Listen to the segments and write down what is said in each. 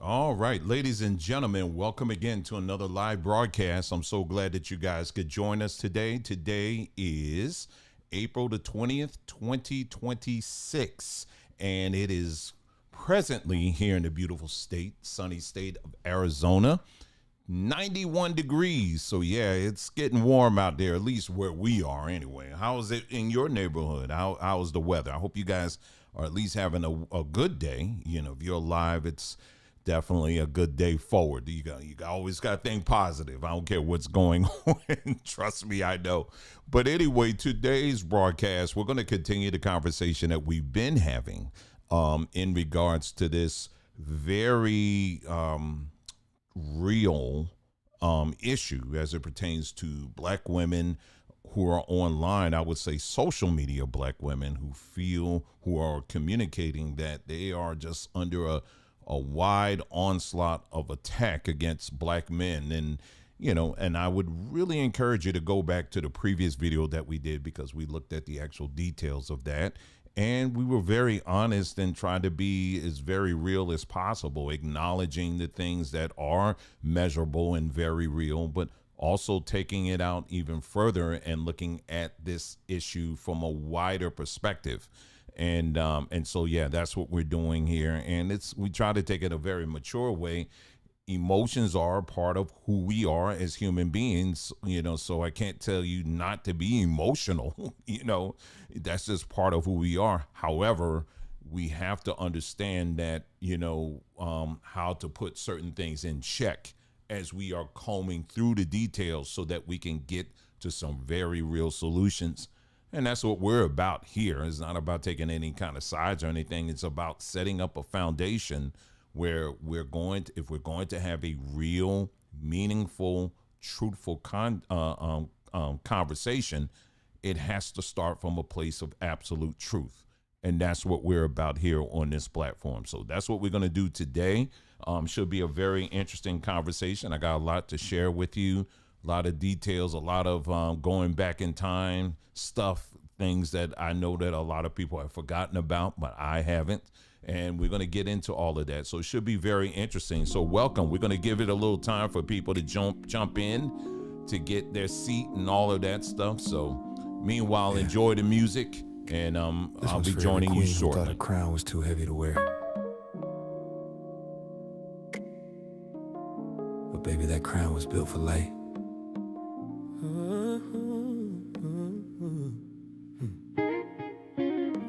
All right, ladies and gentlemen, welcome again to another live broadcast. I'm so glad that you guys could join us today. Today is April the 20th, 2026, and it is presently here in the beautiful state, sunny state of Arizona. 91 degrees. So yeah, it's getting warm out there, at least where we are anyway. How is it in your neighborhood? How's the weather? I hope you guys are at least having a good day. You know, if you're alive, it's definitely a good day forward. You always got to think positive. I don't care what's going on. Trust me, I know. But anyway, today's broadcast, we're going to continue the conversation that we've been having in regards to this very real issue as it pertains to black women who are online. I would say social media black women who are communicating that they are just under a wide onslaught of attack against black men. And and I would really encourage you to go back to the previous video that we did, because we looked at the actual details of that, and we were very honest and tried to be as very real as possible, acknowledging the things that are measurable and very real, but also taking it out even further and looking at this issue from a wider perspective. And so yeah, that's what we're doing here, and we try to take it a very mature way. Emotions are a part of who we are as human beings, so I can't tell you not to be emotional. That's just part of who we are. However, we have to understand that how to put certain things in check as we are combing through the details so that we can get to some very real solutions. And that's what we're about here. It's not about taking any kind of sides or anything. It's about setting up a foundation where if we're going to have a real, meaningful, truthful conversation, it has to start from a place of absolute truth. And that's what we're about here on this platform. So that's what we're going to do today. Should be a very interesting conversation. I got a lot to share with you. A lot of details, a lot of going back in time stuff, things that I know that a lot of people have forgotten about, but I haven't. And we're going to get into all of that. So it should be very interesting. So welcome. We're going to give it a little time for people to jump in, to get their seat and all of that stuff. So meanwhile, enjoy the music, and I'll be joining you shortly. Thought a crown was too heavy to wear. But baby, that crown was built for light.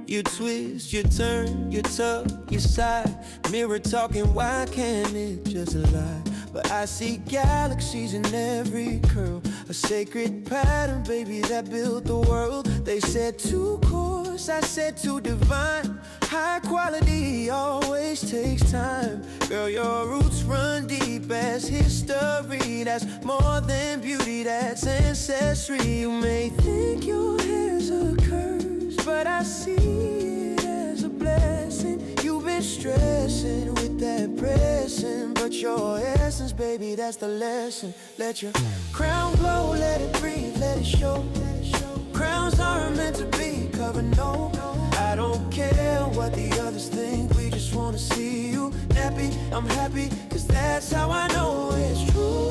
You twist, you turn, you tuck, you side. Mirror talking, why can't it just lie? But I see galaxies in every curl. A sacred pattern, baby, that built the world. They said too coarse, I said too divine. High quality always takes time. Girl, your roots run deep as history. That's more than beauty, that's ancestry. You may think your hair's a curse, but I see it as a blessing. You've been stressing with that pressing, but your essence, baby, that's the lesson. Let your crown glow, let it breathe, let it show. Crowns aren't meant to be covered, no. I don't care what the others think, we just wanna see you happy. I'm happy, cause that's how I know it's true.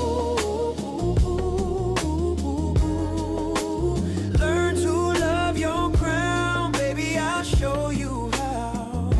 Learn to love your crown, baby, I'll show you how.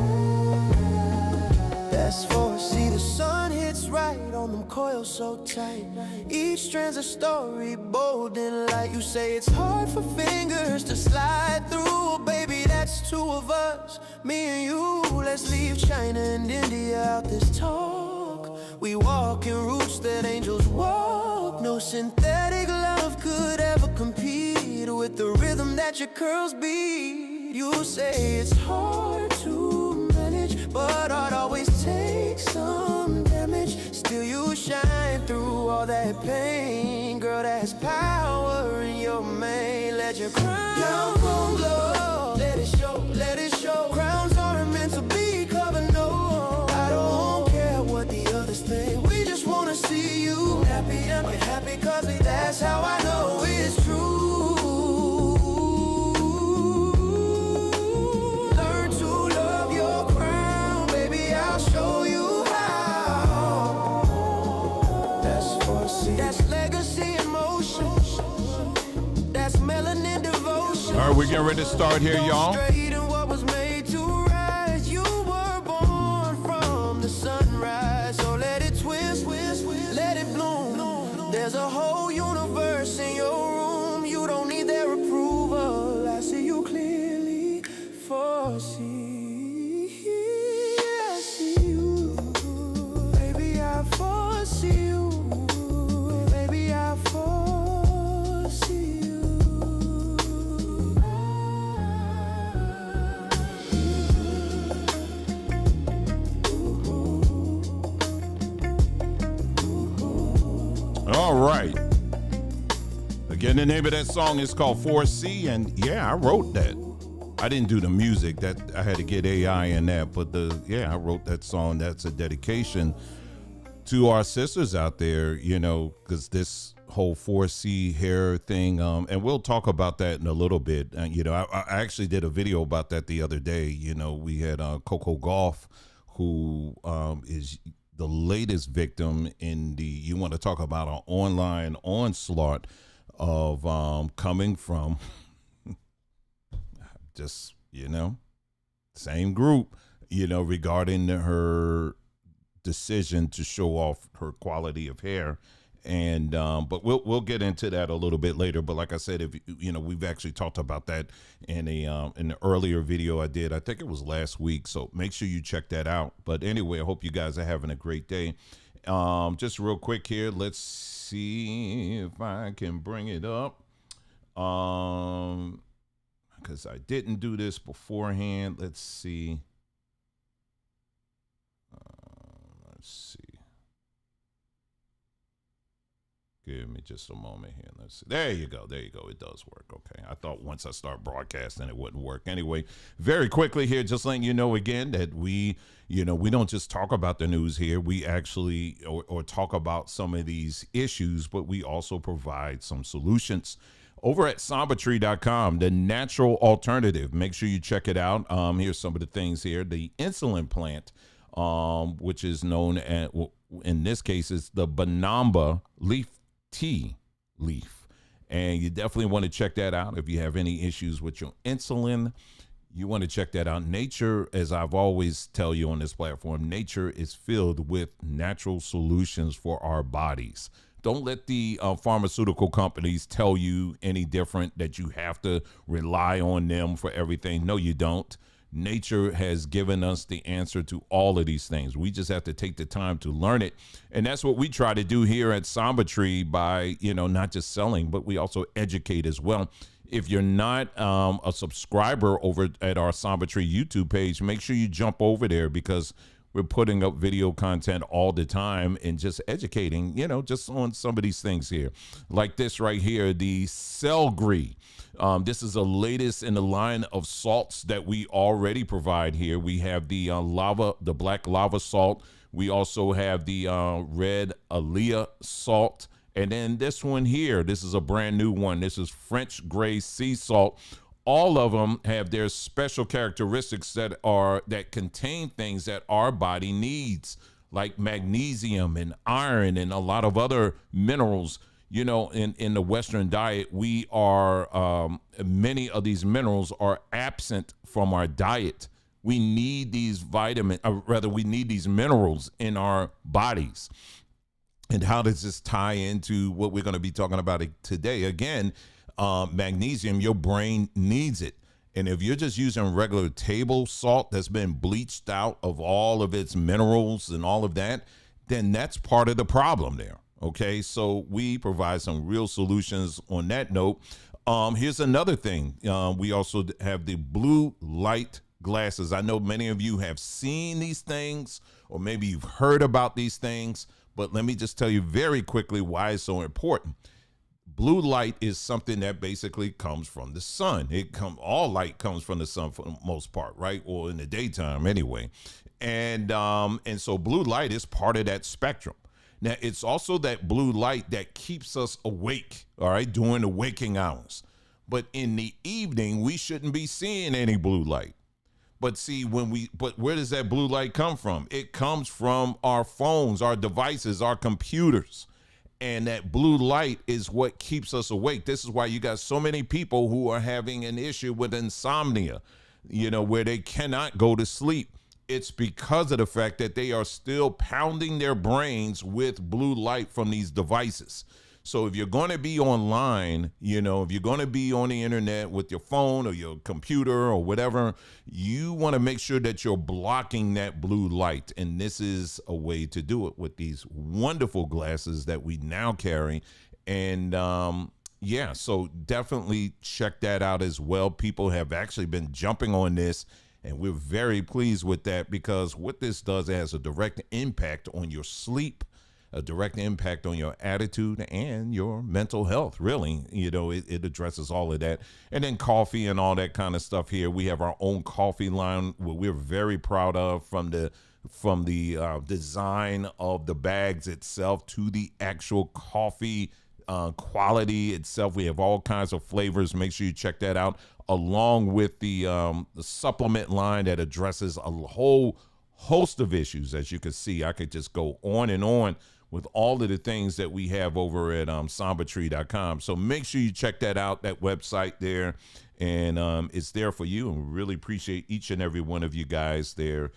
That's for, see, the sun hits right on them coils so tight. Each strand's a story, bold and light. You say it's hard for fingers to slide through, baby, that's two of us, me and you. Let's leave China and India out this talk. We walk in roots that angels walk. No synthetic love could ever compete with the rhythm that your curls beat. You say it's hard to manage, but art always takes some damage. Still you shine through all that pain. Girl, that's power in your mane. Let your crown glow, let it show, let it show. Crowns aren't meant to be covered, no. I don't care what the others think, we just wanna see you happy, happy, happy, cause that's how I know it's true. Learn to love your crown, baby, I'll show you how. right, we're getting ready to start here, y'all. Straight in what was made to rise. You were born from the sunrise. So let it twist, let it bloom. There's a whole universe in your room. You don't need their approval. I see you clearly, foresee. I see you, baby, I foresee you. Baby, I foresee you. All right. Again, the name of that song is called 4C, and yeah, I wrote that. I didn't do the music. That I had to get AI in that, but I wrote that song. That's a dedication to our sisters out there, you know, because this whole 4C hair thing, and we'll talk about that in a little bit. And you know, I actually did a video about that the other day. You know, we had Coco Golf, who is the latest victim in the, you want to talk about an online onslaught of coming from just, you know, same group, you know, regarding her decision to show off her quality of hair. And but we'll get into that a little bit later. But like I said, if you know, we've actually talked about that in an earlier video I did. I think it was last week. So make sure you check that out. But anyway, I hope you guys are having a great day. Just real quick here, let's see if I can bring it up. Because I didn't do this beforehand. Let's see. Let's see. Give me just a moment here. Let's see. There you go. There you go. It does work. Okay. I thought once I start broadcasting, it wouldn't work. Anyway, very quickly here, just letting you know again that we don't just talk about the news here. We actually, or talk about some of these issues, but we also provide some solutions. Over at sambatree.com, the natural alternative. Make sure you check it out. Here's some of the things here. The insulin plant, which is known as, in this case, is the banamba leaf tea leaf. And you definitely want to check that out. If you have any issues with your insulin, you want to check that out. Nature, as I've always tell you on this platform, nature is filled with natural solutions for our bodies. Don't let the pharmaceutical companies tell you any different, that you have to rely on them for everything. No, you don't. Nature has given us the answer to all of these things. We just have to take the time to learn it. And that's what we try to do here at Samba Tree by, you know, not just selling, but we also educate as well. If you're not a subscriber over at our Samba Tree YouTube page, make sure you jump over there, because we're putting up video content all the time and just educating, you know, just on some of these things here. Like this right here, the celery. This is the latest in the line of salts that we already provide here. We have the the black lava salt. We also have the red Aliyah salt. And then this one here, this is a brand new one. This is French gray sea salt. All of them have their special characteristics that contain things that our body needs, like magnesium and iron and a lot of other minerals. You know, in the Western diet, we are, many of these minerals are absent from our diet. We need these we need these minerals in our bodies. And how does this tie into what we're going to be talking about today? Again, magnesium, your brain needs it. And if you're just using regular table salt that's been bleached out of all of its minerals and all of that, then that's part of the problem there. Okay, so we provide some real solutions on that note. Here's another thing. We also have the blue light glasses. I know many of you have seen these things, or maybe you've heard about these things, but let me just tell you very quickly why it's so important. Blue light is something that basically comes from the sun. All light comes from the sun for the most part, right? Or in the daytime anyway. And so blue light is part of that spectrum. Now, it's also that blue light that keeps us awake, all right, during the waking hours. But in the evening, we shouldn't be seeing any blue light. But see, but where does that blue light come from? It comes from our phones, our devices, our computers. And that blue light is what keeps us awake. This is why you got so many people who are having an issue with insomnia, where they cannot go to sleep. It's because of the fact that they are still pounding their brains with blue light from these devices. So if you're going to be online, if you're going to be on the internet with your phone or your computer or whatever, you want to make sure that you're blocking that blue light. And this is a way to do it with these wonderful glasses that we now carry. And so definitely check that out as well. People have actually been jumping on this, and we're very pleased with that, because what this does, it has a direct impact on your sleep, a direct impact on your attitude and your mental health. Really, it addresses all of that. And then coffee and all that kind of stuff here. We have our own coffee line, what we're very proud of, from the design of the bags itself to the actual coffee quality itself. We have all kinds of flavors. Make sure you check that out, along with the supplement line that addresses a whole host of issues. As you can see, I could just go on and on with all of the things that we have over at sambatree.com. So make sure you check that out, that website there, and it's there for you. And we really appreciate each and every one of you guys there,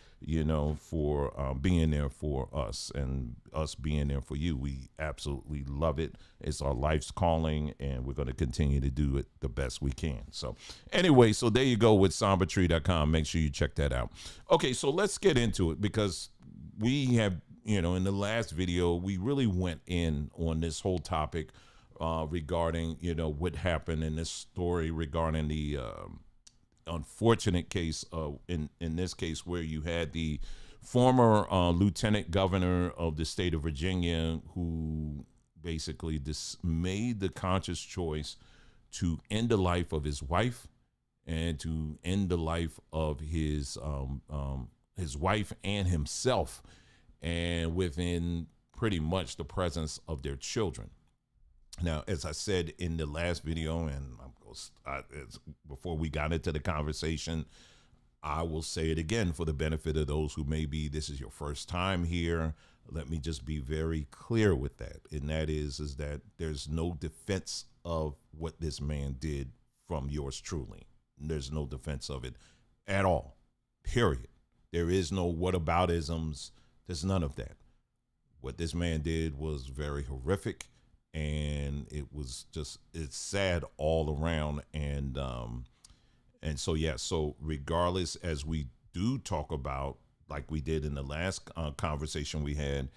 for being there for us and us being there for you. We absolutely love it. It's our life's calling, and we're going to continue to do it the best we can. So anyway, so there you go with sambatree.com. Make sure you check that out. Okay, so let's get into it, because we have, in the last video, we really went in on this whole topic regarding, what happened in this story regarding the unfortunate case, in this case, where you had the former lieutenant governor of the state of Virginia, who basically made the conscious choice to end the life of his wife and to end the life of his wife and himself, and within pretty much the presence of their children. Now, as I said in the last video, and before we got into the conversation, I will say it again for the benefit of those who maybe this is your first time here. Let me just be very clear with that. And that is that there's no defense of what this man did from yours truly. There's no defense of it at all, period. There is no whataboutisms. There's none of that. What this man did was very horrific, and it's sad all around. And so regardless, as we do talk about, like we did in the last conversation we had,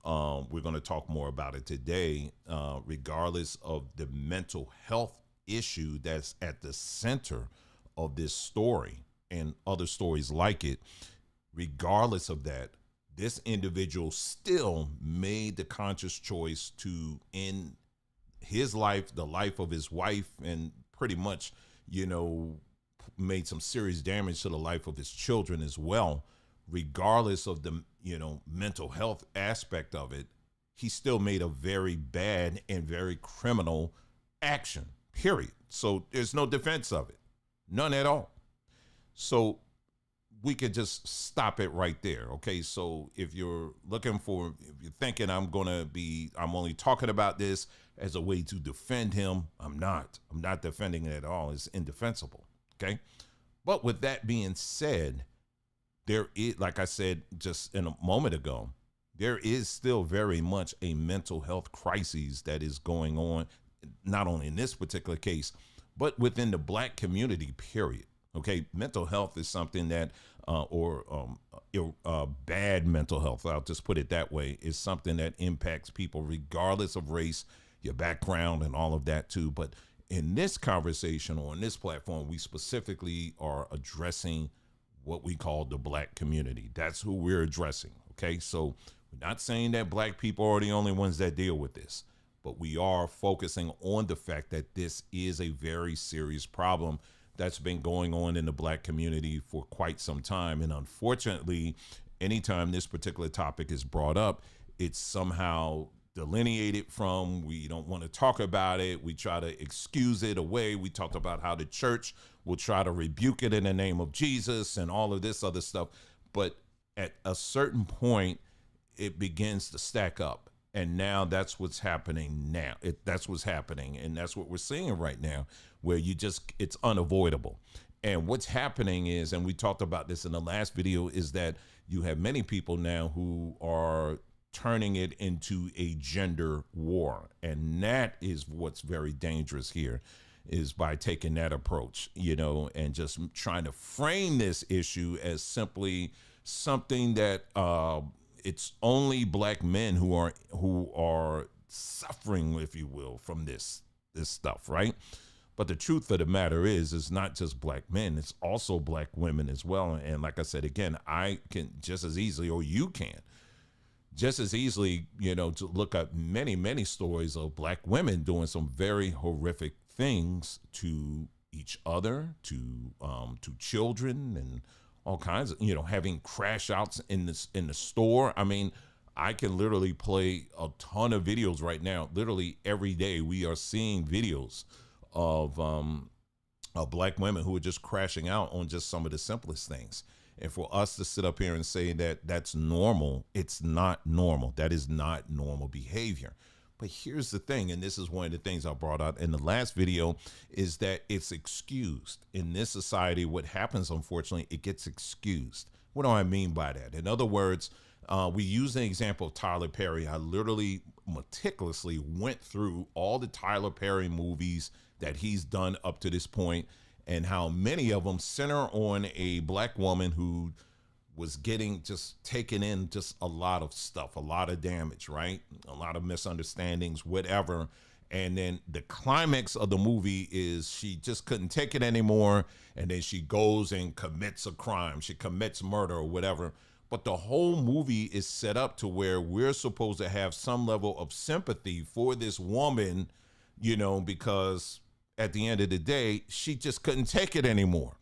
we're going to talk more about it today, regardless of the mental health issue that's at the center of this story and other stories like it. Regardless of that, this individual still made the conscious choice to end his life, the life of his wife, and pretty much, made some serious damage to the life of his children as well. Regardless of the, mental health aspect of it, he still made a very bad and very criminal action, period. So there's no defense of it, none at all. So we could just stop it right there. Okay. So if you're thinking I'm only talking about this as a way to defend him, I'm not defending it at all. It's indefensible. Okay. But with that being said, there is, like I said just in a moment ago, there is still very much a mental health crisis that is going on, not only in this particular case, but within the Black community, period. Okay, mental health is something that, bad mental health, I'll just put it that way, is something that impacts people regardless of race, your background, and all of that too. But in this conversation, or on this platform, we specifically are addressing what we call the Black community. That's who we're addressing. Okay, so we're not saying that Black people are the only ones that deal with this, but we are focusing on the fact that this is a very serious problem that's been going on in the Black community for quite some time. And unfortunately, anytime this particular topic is brought up, it's somehow delineated from, we don't want to talk about it, we try to excuse it away. We talked about how the church will try to rebuke it in the name of Jesus and all of this other stuff. But at a certain point, it begins to stack up. And now that's what's happening now. That's what's happening. And that's what we're seeing right now, where it's unavoidable. And what's happening is, and we talked about this in the last video, is that you have many people now who are turning it into a gender war. And that is what's very dangerous here, is by taking that approach, and just trying to frame this issue as simply something that it's only black men who are suffering, if you will, from this stuff, right? But the truth of the matter is, it's not just black men, it's also black women as well. And like I said, again, I can just as easily, or you can just as easily, to look at many, many stories of black women doing some very horrific things to each other, to children, and all kinds of, having crash outs in the store. I mean, I can literally play a ton of videos right now. Literally every day we are seeing videos of black women who are just crashing out on just some of the simplest things. And for us to sit up here and say that that's normal, it's not normal. That is not normal behavior. But here's the thing, and this is one of the things I brought out in the last video, is that it's excused. In this society, what happens, unfortunately, it gets excused. What do I mean by that? In other words, we use an example of Tyler Perry. I literally meticulously went through all the Tyler Perry movies that he's done up to this point, and how many of them center on a black woman who was getting just taken in just a lot of stuff, a lot of damage, right? A lot of misunderstandings, whatever. And then the climax of the movie is she just couldn't take it anymore. And then she goes and commits a crime. She commits murder or whatever. But the whole movie is set up to where we're supposed to have some level of sympathy for this woman, because at the end of the day, she just couldn't take it anymore.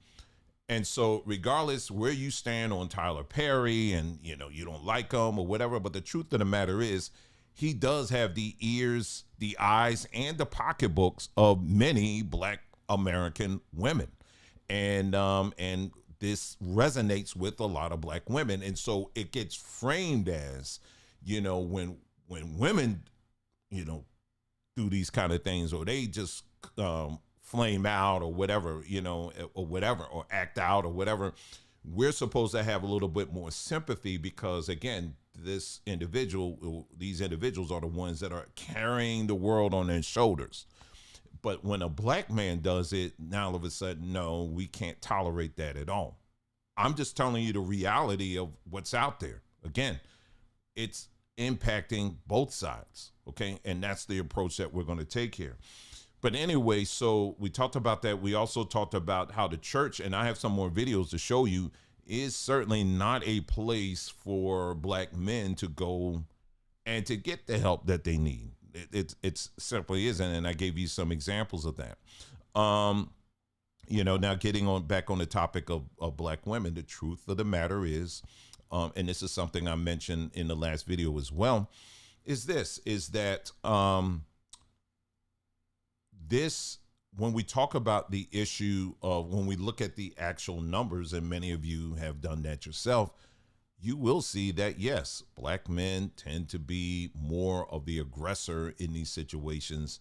And so regardless where you stand on Tyler Perry and, you don't like him or whatever, but the truth of the matter is he does have the ears, the eyes, and the pocketbooks of many black American women. And this resonates with a lot of black women. And so it gets framed as, when women, do these kind of things, or they just flame out or whatever, or act out or whatever, we're supposed to have a little bit more sympathy because, again, these individuals are the ones that are carrying the world on their shoulders. But when a black man does it, now all of a sudden, no, we can't tolerate that at all. I'm just telling you the reality of what's out there. Again, it's impacting both sides, okay? And that's the approach that we're going to take here. But anyway, so we talked about that. We also talked about how the church, and I have some more videos to show you, is certainly not a place for black men to go and to get the help that they need. It simply isn't, and I gave you some examples of that. Now getting back on the topic of black women, the truth of the matter is, and this is something I mentioned in the last video as well, is that when we talk about the issue of, when we look at the actual numbers, and many of you have done that yourself, you will see that, yes, black men tend to be more of the aggressor in these situations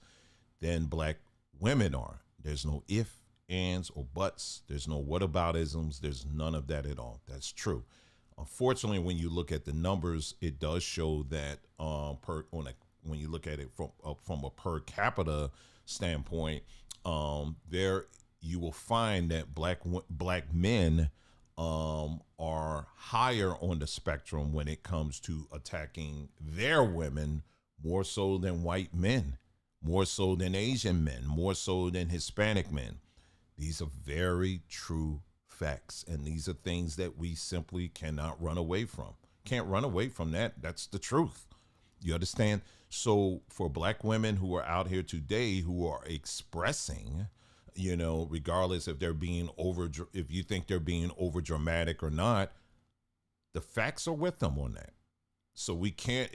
than black women are. There's no if, ands, or buts. There's no whataboutisms. There's none of that at all. That's true. Unfortunately, when you look at the numbers, it does show that when you look at it from a per capita standpoint, there you will find that black men are higher on the spectrum when it comes to attacking their women, more so than white men, more so than Asian men, more so than Hispanic men. These are very true facts, and these are things that we simply cannot run away from. Can't run away from that. That's the truth. You understand? So for black women who are out here today who are expressing, regardless if they're being if you think they're being over dramatic or not, the facts are with them on that. So we can't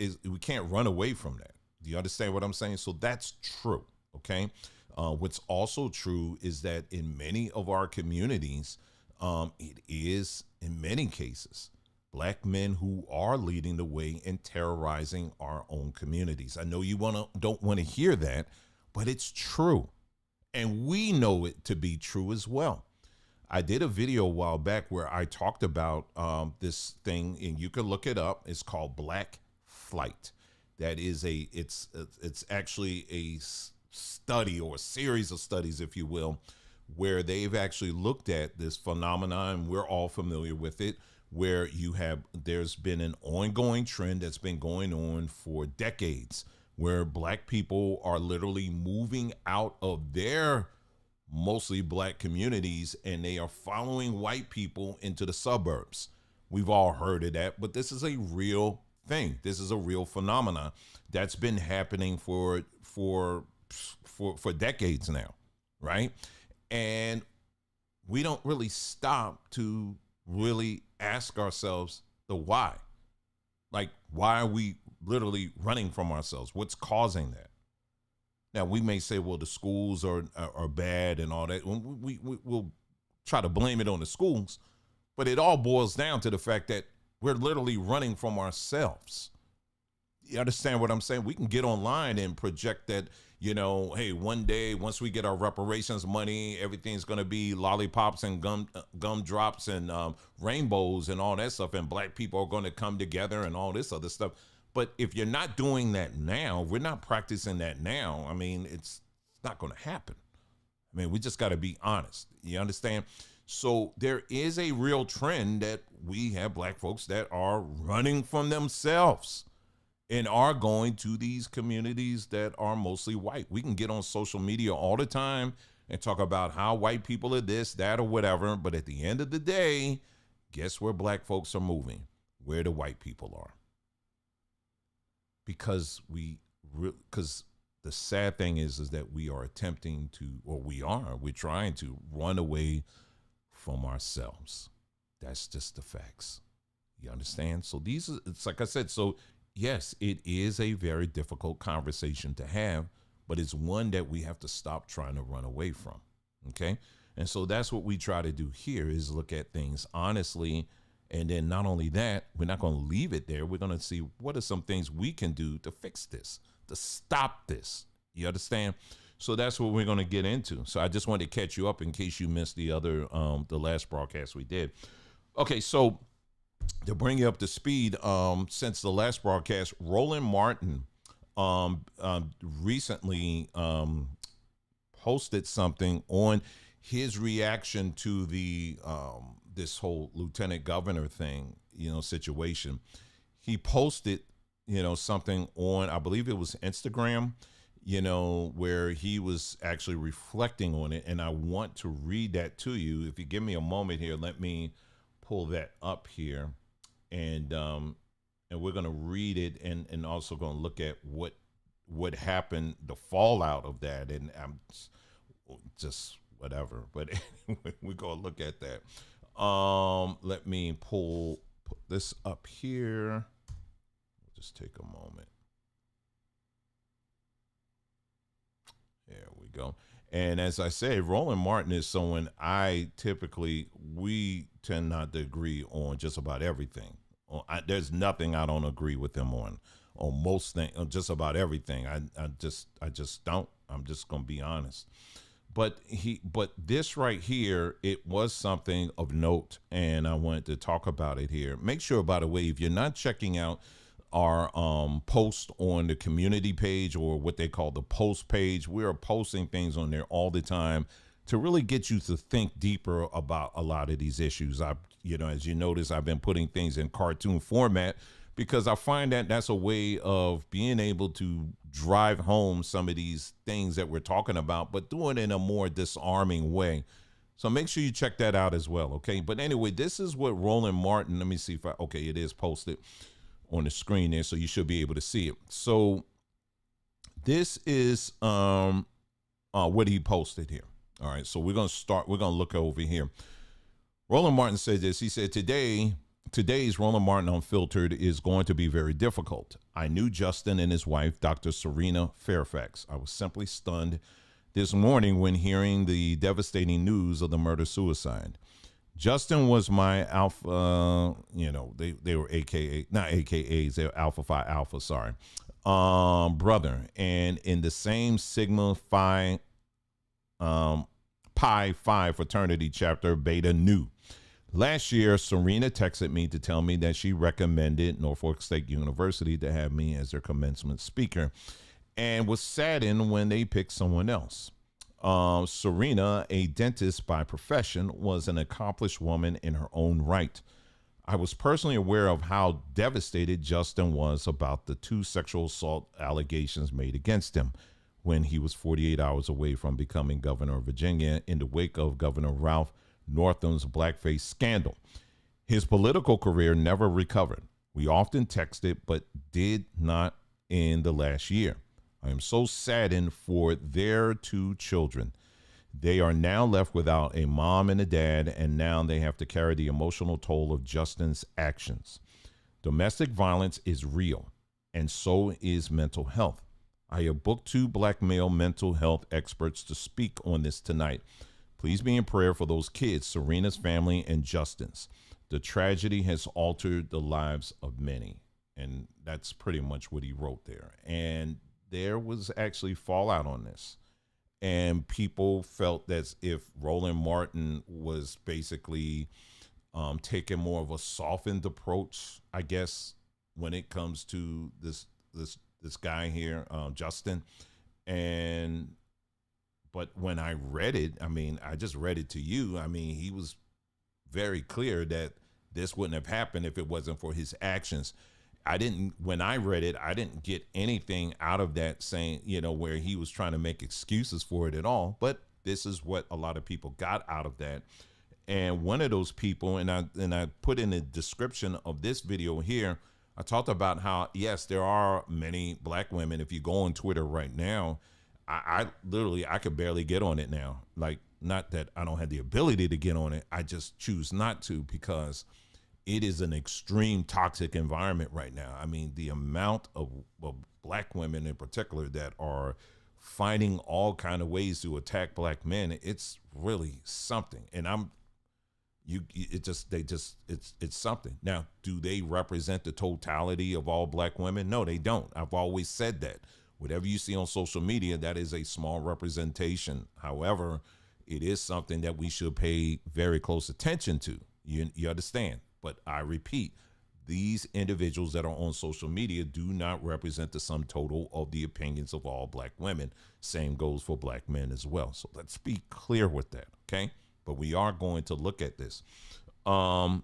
run away from that. Do you understand what I'm saying? So that's true. Okay. What's also true is that in many of our communities, it is in many cases Black men who are leading the way in terrorizing our own communities. I know you don't want to hear that, but it's true. And we know it to be true as well. I did a video a while back where I talked about this thing, and you can look it up. It's called Black Flight. That is it's actually a study, or a series of studies, if you will, where they've actually looked at this phenomenon. We're all familiar with it, where there's been an ongoing trend that's been going on for decades, where Black people are literally moving out of their mostly Black communities, and they are following white people into the suburbs. We've all heard of that, but this is a real thing. This is a real phenomenon that's been happening for decades now, right? And we don't really stop to really ask ourselves the why. Like, why are we literally running from ourselves? What's causing that? Now, we may say, well, the schools are bad and all that. We'll try to blame it on the schools, but it all boils down to the fact that we're literally running from ourselves. You understand what I'm saying? We can get online and project that, hey, one day, once we get our reparations money, everything's going to be lollipops and gumdrops and rainbows and all that stuff, and Black people are going to come together and all this other stuff. But if you're not doing that now, we're not practicing that now, I mean, it's not going to happen. I mean, we just got to be honest. You understand? So there is a real trend that we have Black folks that are running from themselves and are going to these communities that are mostly white. We can get on social media all the time and talk about how white people are this, that, or whatever. But at the end of the day, guess where Black folks are moving? Where the white people are. Because the sad thing is that we are attempting to, or we're trying to run away from ourselves. That's just the facts. You understand? So it's like I said, so yes, it is a very difficult conversation to have, but it's one that we have to stop trying to run away from. Okay. And so that's what we try to do here, is look at things honestly. And then not only that, we're not going to leave it there. We're going to see what are some things we can do to fix this, to stop this. You understand? So that's what we're going to get into. So I just wanted to catch you up in case you missed the last broadcast we did. Okay, so to bring you up to speed, since the last broadcast, Roland Martin recently posted something on his reaction to the this whole lieutenant governor thing, situation. He posted, something on, I believe it was Instagram, where he was actually reflecting on it. And I want to read that to you. If you give me a moment here, let me pull that up here. And we're going to read it and also going to look at what happened, the fallout of that. And I'm just whatever. But anyway, we're going to look at that. Let me put this up here. Just take a moment. There we go. And as I say, Roland Martin is someone we tend not to agree on just about everything. There's nothing I don't agree with him on most things, on just about everything. I just don't. I'm just going to be honest. But this right here, it was something of note, and I wanted to talk about it here. Make sure, by the way, if you're not checking out our post on the community page, or what they call the post page, we are posting things on there all the time to really get you to think deeper about a lot of these issues. As you notice, I've been putting things in cartoon format because I find that that's a way of being able to drive home some of these things that we're talking about, but doing it in a more disarming way. So make sure you check that out as well. Okay. But anyway, this is what Roland Martin, let me see if it is posted on the screen there, so you should be able to see it. So this is what he posted here. All right. So we're going to look over here. Roland Martin said this. He said, Today's Roland Martin Unfiltered is going to be very difficult. I knew Justin and his wife, Dr. Serena Fairfax. I was simply stunned this morning when hearing the devastating news of the murder-suicide. Justin was my alpha, they were AKA, not AKAs, they were Alpha Phi Alpha, sorry, brother. And in the same Sigma Phi, Pi Phi fraternity chapter, Beta Nu. Last year, Serena texted me to tell me that she recommended Norfolk State University to have me as their commencement speaker and was saddened when they picked someone else. Serena, a dentist by profession, was an accomplished woman in her own right. I was personally aware of how devastated Justin was about the 2 sexual assault allegations made against him when he was 48 hours away from becoming governor of Virginia in the wake of Governor Ralph Northam's blackface scandal. His political career never recovered. We often texted, but did not in the last year. I am so saddened for their 2 children. They are now left without a mom and a dad, and now they have to carry the emotional toll of Justin's actions. Domestic violence is real, and so is mental health. I have booked 2 black male mental health experts to speak on this tonight. Please be in prayer for those kids, Serena's family, and Justin's. The tragedy has altered the lives of many. And that's pretty much what he wrote there. And there was actually fallout on this. And people felt that if Roland Martin was basically taking more of a softened approach, I guess, when it comes to this guy here, Justin. But when I read it, I mean, I just read it to you. I mean, he was very clear that this wouldn't have happened if it wasn't for his actions. When I read it, I didn't get anything out of that saying, where he was trying to make excuses for it at all. But this is what a lot of people got out of that. And one of those people, and I put in the description of this video here, I talked about how, yes, there are many black women. If you go on Twitter right now, I literally, I could barely get on it now. Like, not that I don't have the ability to get on it. I just choose not to because it is an extreme toxic environment right now. I mean, the amount of black women in particular that are finding all kind of ways to attack black men, it's really something. And it's something. Now, do they represent the totality of all black women? No, they don't. I've always said that. Whatever you see on social media, that is a small representation. However, it is something that we should pay very close attention to. You understand? But I repeat, these individuals that are on social media do not represent the sum total of the opinions of all black women. Same goes for black men as well. So let's be clear with that, okay? But we are going to look at this. There's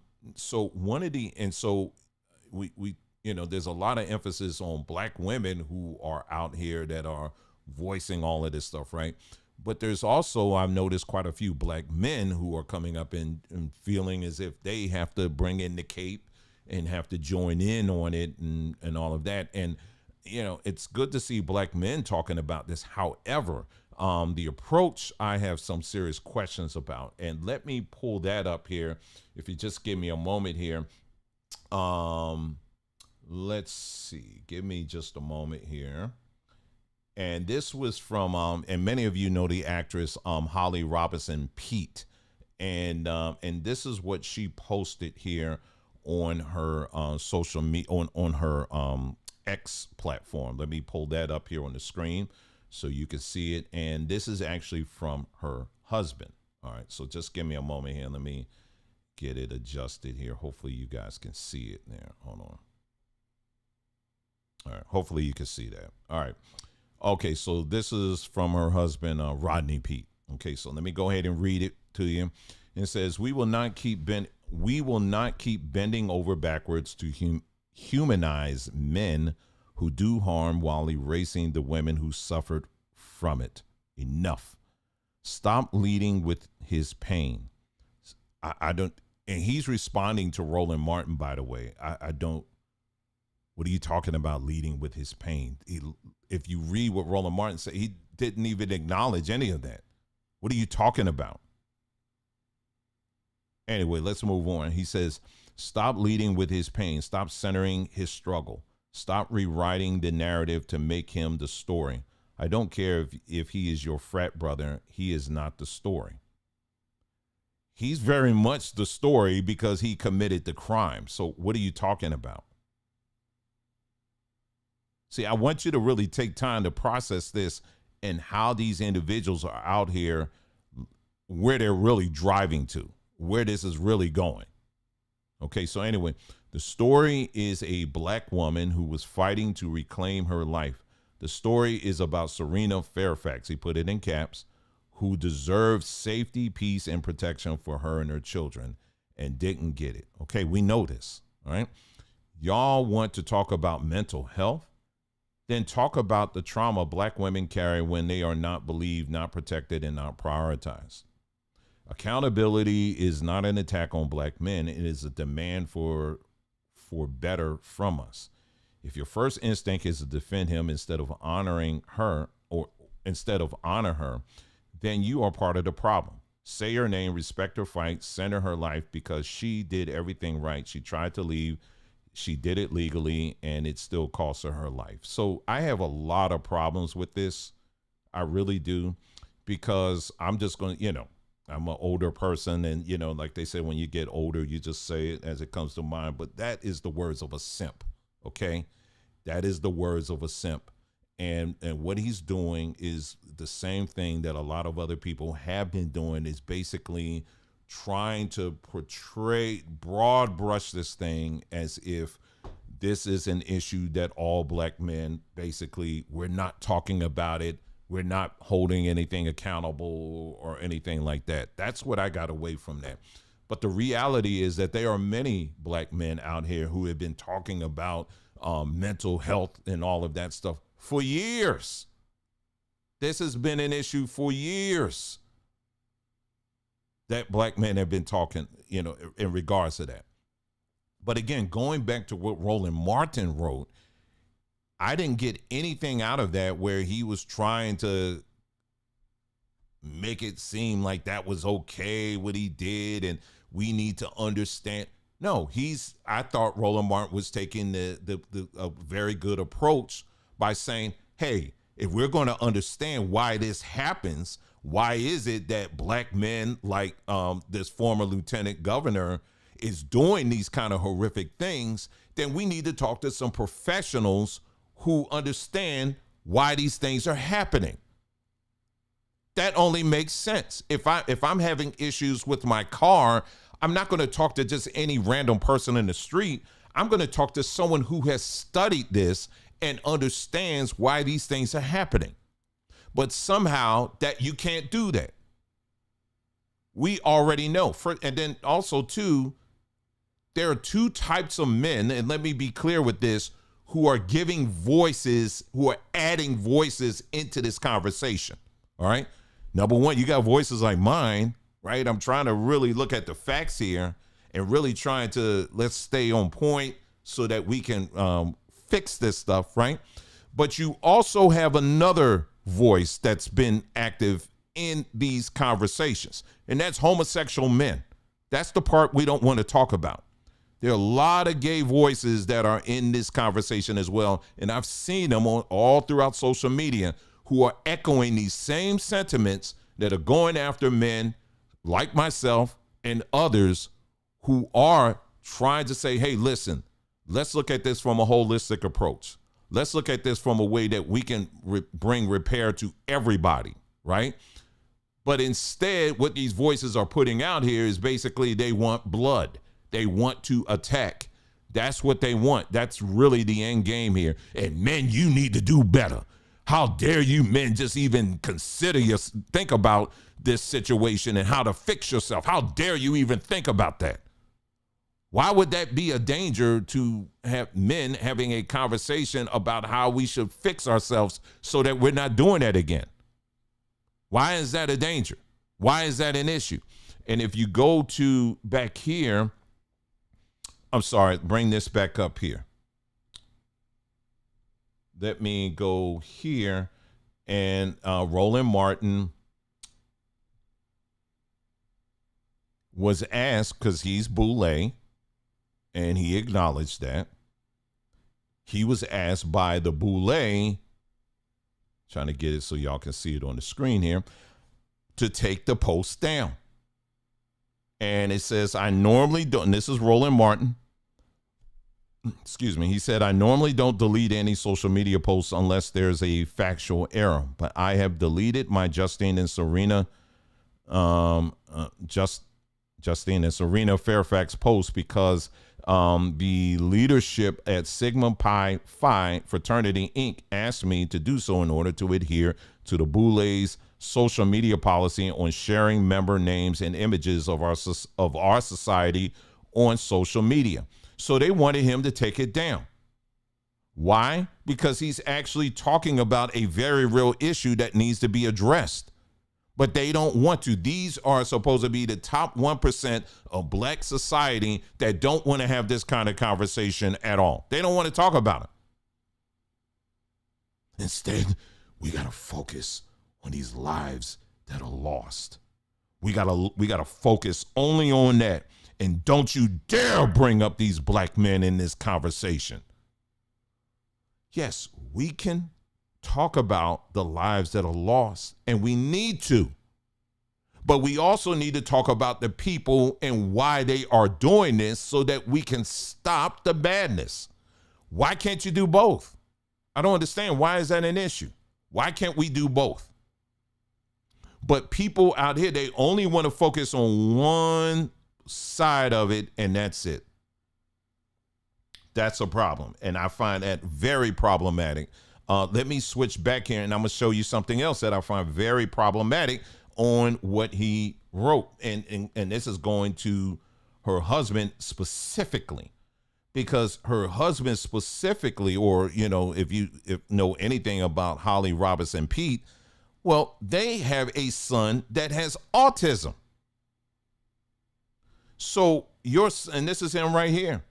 a lot of emphasis on black women who are out here that are voicing all of this stuff, right? But there's also, I've noticed quite a few black men who are coming up and feeling as if they have to bring in the cape and have to join in on it and all of that. And, it's good to see black men talking about this. However, the approach, I have some serious questions about. And let me pull that up here. If you just give me a moment here. Let's see. Give me just a moment here. And this was from, and many of you know the actress Holly Robinson Pete, and this is what she posted here on her social media on her X platform. Let me pull that up here on the screen so you can see it. And this is actually from her husband. All right, so just give me a moment here. Let me get it adjusted here. Hopefully you guys can see it there. Hold on. All right, hopefully you can see that. All right. Okay, so this is from her husband, Rodney Pete. Okay, so let me go ahead and read it to you. It says, we will not keep bending over backwards to humanize men who do harm while erasing the women who suffered from it. Enough. Stop leading with his pain. I don't, and he's responding to Roland Martin, by the way. I don't. What are you talking about leading with his pain? If you read what Roland Martin said, he didn't even acknowledge any of that. What are you talking about? Anyway, let's move on. He says, stop leading with his pain. Stop centering his struggle. Stop rewriting the narrative to make him the story. I don't care if he is your frat brother. He is not the story. He's very much the story because he committed the crime. So what are you talking about? See, I want you to really take time to process this and how these individuals are out here, where they're really driving to, where this is really going. Okay, so anyway, the story is a black woman who was fighting to reclaim her life. The story is about Serena Fairfax, he put it in caps, who deserved safety, peace, and protection for her and her children and didn't get it. Okay, we know this, all right? Y'all want to talk about mental health? Then talk about the trauma black women carry when they are not believed, not protected, and not prioritized. Accountability is not an attack on black men. It is a demand for better from us. If your first instinct is to defend him instead of honoring her, or instead of honor her, then you are part of the problem. Say her name, respect her fight, center her life because she did everything right. She tried to leave. She did it legally, and it still cost her life. So I have a lot of problems with this. I really do, because I'm just going to, I'm an older person, and, like they say, when you get older, you just say it as it comes to mind. But that is the words of a simp, okay? That is the words of a simp. And what he's doing is the same thing that a lot of other people have been doing, is basically trying to portray, broad brush this thing as if this is an issue that all black men, basically, we're not talking about it. We're not holding anything accountable or anything like that. That's what I got away from that. But the reality is that there are many black men out here who have been talking about mental health and all of that stuff for years. This has been an issue for years that black men have been talking, in regards to that. But again, going back to what Roland Martin wrote, I didn't get anything out of that where he was trying to make it seem like that was okay, what he did, and we need to understand. No, I thought Roland Martin was taking a very good approach by saying, hey, if we're going to understand why this happens, why is it that black men like this former lieutenant governor is doing these kind of horrific things, then we need to talk to some professionals who understand why these things are happening. That only makes sense. If I'm having issues with my car, I'm not going to talk to just any random person in the street. I'm going to talk to someone who has studied this and understands why these things are happening. But somehow that you can't do that. We already know. And then also too, there are two types of men, and let me be clear with this, who are giving voices, who are adding voices into this conversation. All right. Number one, you got voices like mine, right? I'm trying to really look at the facts here and really trying to, let's stay on point so that we can fix this stuff, right? But you also have another voice that's been active in these conversations, and that's homosexual men. That's the part we don't want to talk about. There are a lot of gay voices that are in this conversation as well, and I've seen them all throughout social media who are echoing these same sentiments that are going after men like myself and others who are trying to say, hey, listen, let's look at this from a holistic approach. Let's look at this from a way that we can bring repair to everybody, right? But instead, what these voices are putting out here is basically they want blood. They want to attack. That's what they want. That's really the end game here. And men, you need to do better. How dare you men just even consider think about this situation and how to fix yourself? How dare you even think about that? Why would that be a danger to have men having a conversation about how we should fix ourselves so that we're not doing that again? Why is that a danger? Why is that an issue? And if you go to back here, I'm sorry, bring this back up here. Let me go here, and Roland Martin was asked, because he's Boule, and he acknowledged that. He was asked by the Boule, trying to get it so y'all can see it on the screen here, to take the post down. And it says, I normally don't, and this is Roland Martin. Excuse me. He said, I normally don't delete any social media posts unless there's a factual error, but I have deleted my Justine and Serena Fairfax post because the leadership at Sigma Pi Phi Fraternity Inc. asked me to do so in order to adhere to the Boulet's social media policy on sharing member names and images of our society on social media. So they wanted him to take it down. Why? Because he's actually talking about a very real issue that needs to be addressed. But they don't want to. These are supposed to be the top 1% of black society that don't want to have this kind of conversation at all. They don't want to talk about it. Instead, we got to focus on these lives that are lost. We got to focus only on that. And don't you dare bring up these black men in this conversation. Yes, we can talk about the lives that are lost, and we need to. But we also need to talk about the people and why they are doing this so that we can stop the madness. Why can't you do both? I don't understand. Why is that an issue? Why can't we do both? But people out here, they only want to focus on one side of it, and that's it. That's a problem, and I find that very problematic. Let me switch back here, and I'm going to show you something else that I find very problematic on what he wrote, and this is going to her husband specifically, because her husband specifically, or if you know anything about Holly Robinson Pete, well, they have a son that has autism. So and this is him right here.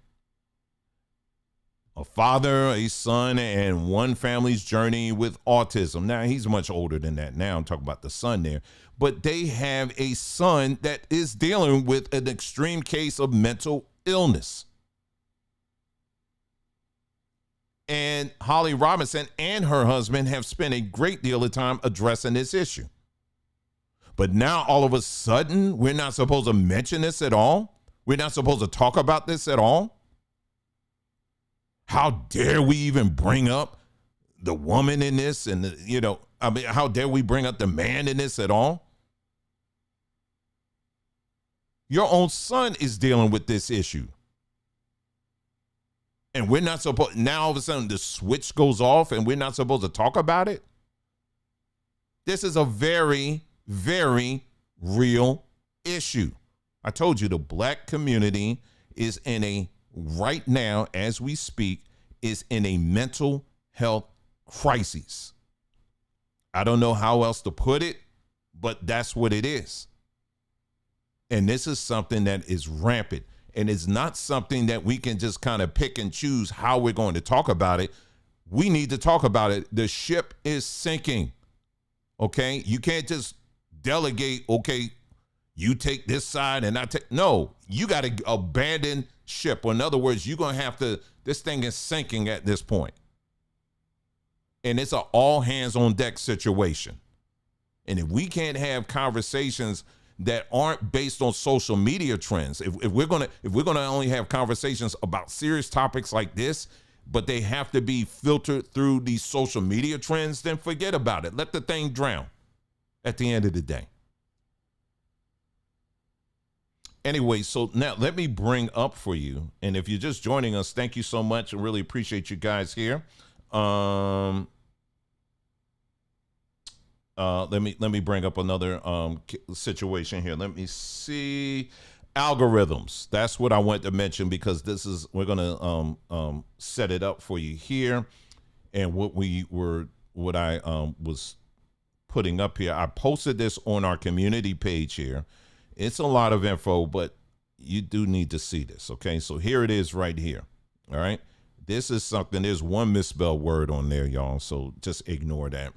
A father, a son, and one family's journey with autism. Now, he's much older than that now. I'm talking about the son there. But they have a son that is dealing with an extreme case of mental illness. And Holly Robinson and her husband have spent a great deal of time addressing this issue. But now, all of a sudden, we're not supposed to mention this at all? We're not supposed to talk about this at all? How dare we even bring up the woman in this? And, how dare we bring up the man in this at all? Your own son is dealing with this issue. And we're not supposed, now all of a sudden the switch goes off and we're not supposed to talk about it? This is a very, very real issue. I told you the black community is right now, as we speak, is in a mental health crisis. I don't know how else to put it, but that's what it is. And this is something that is rampant, and it's not something that we can just kind of pick and choose how we're going to talk about it. We need to talk about it. The ship is sinking. Okay? You can't just delegate, okay, you take this side and I take, no, you got to abandon ship. Or in other words, you're going to have to, this thing is sinking at this point. And it's an all hands on deck situation. And if we can't have conversations that aren't based on social media trends, if we're gonna only have conversations about serious topics like this, but they have to be filtered through these social media trends, then forget about it. Let the thing drown at the end of the day. Anyway, so now let me bring up for you, and if you're just joining us, thank you so much. I really appreciate you guys here. Let me bring up another situation here. Let me see. Algorithms. That's what I wanted to mention, because we're gonna set it up for you here. And what I was putting up here, I posted this on our community page here. It's a lot of info, but you do need to see this. Okay, so here it is right here. All right, this is something. There's one misspelled word on there, y'all, so just ignore that.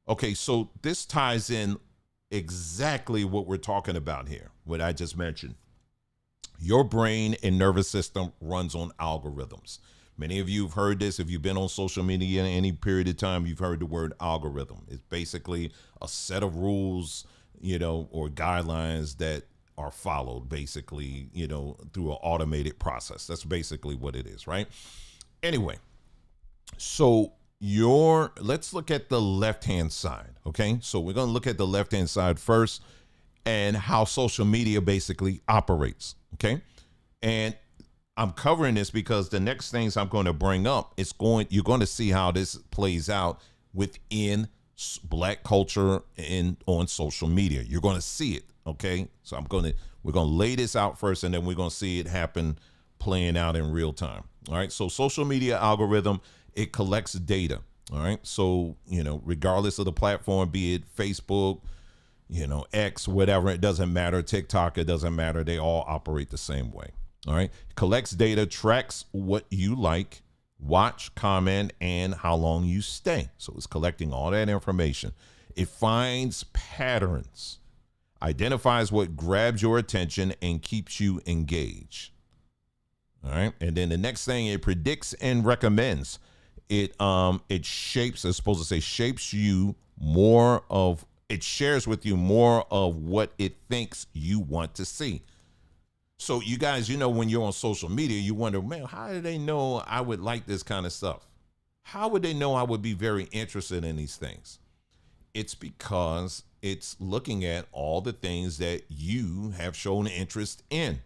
Okay, so this ties in exactly what we're talking about here, what I just mentioned. Your brain and nervous system runs on algorithms. Many of you have heard this. If you've been on social media in any period of time, you've heard the word algorithm. It's basically a set of rules, or guidelines that are followed basically, through an automated process. That's basically what it is, right? Anyway, so let's look at the left-hand side, okay? So we're going to look at the left-hand side first and how social media basically operates, okay? And I'm covering this because the next things I'm going to bring up, you're going to see how this plays out within Black culture and on social media. You're going to see it, okay? So we're going to lay this out first, and then we're going to see it happen playing out in real time. All right. So social media algorithm, it collects data. All right. So, regardless of the platform, be it Facebook, X, whatever, it doesn't matter. TikTok, it doesn't matter. They all operate the same way. All right. Collects data, tracks what you like, watch, comment, and how long you stay. So it's collecting all that information. It finds patterns, identifies what grabs your attention, and keeps you engaged. All right. And then the next thing, it predicts and recommends. It shapes, it's supposed to say shapes you more of, it shares with you more of what it thinks you want to see. So you guys, when you're on social media, you wonder, man, how do they know I would like this kind of stuff? How would they know I would be very interested in these things? It's because it's looking at all the things that you have shown interest in.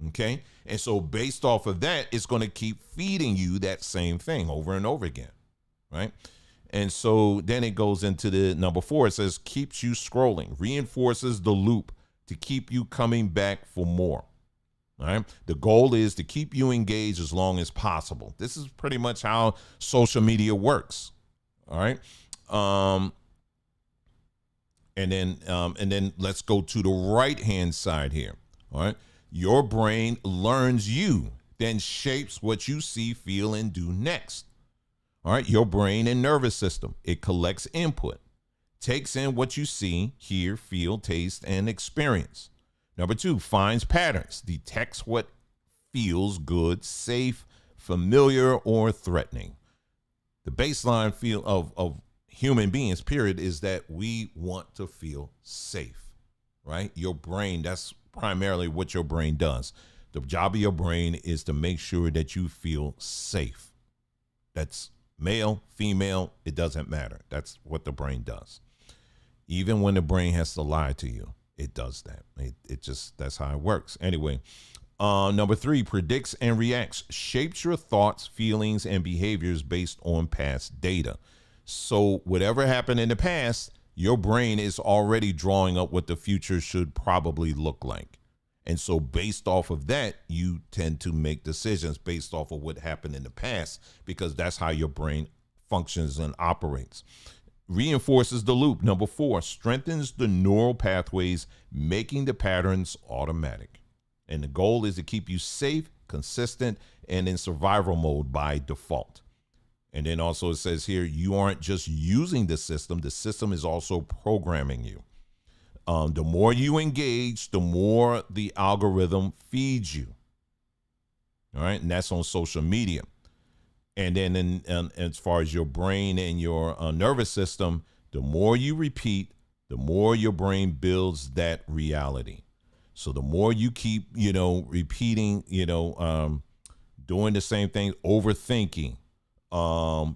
Okay. And so based off of that, it's going to keep feeding you that same thing over and over again. Right. And so then it goes into the number 4. It says keeps you scrolling, reinforces the loop to keep you coming back for more. All right. The goal is to keep you engaged as long as possible. This is pretty much how social media works. All right. And then let's go to the right hand side here. All right. Your brain learns you, then shapes what you see, feel, and do next. All right. Your brain and nervous system, it collects input, takes in what you see, hear, feel, taste, and experience. Number 2, finds patterns, detects what feels good, safe, familiar, or threatening. The baseline feel of human beings, period, is that we want to feel safe, right? Your brain, that's primarily what your brain does. The job of your brain is to make sure that you feel safe. That's male, female, it doesn't matter. That's what the brain does. Even when the brain has to lie to you, it does that. It just, that's how it works. Anyway, number 3, predicts and reacts, shapes your thoughts, feelings, and behaviors based on past data. So whatever happened in the past, your brain is already drawing up what the future should probably look like. And so based off of that, you tend to make decisions based off of what happened in the past, because that's how your brain functions and operates. Reinforces the loop. Number 4, strengthens the neural pathways, making the patterns automatic. And the goal is to keep you safe, consistent, and in survival mode by default. And then also it says here, you aren't just using the system is also programming you. The more you engage, the more the algorithm feeds you. All right. And that's on social media. And then as far as your brain and your nervous system, the more you repeat, the more your brain builds that reality. So the more you keep, repeating, doing the same thing, overthinking,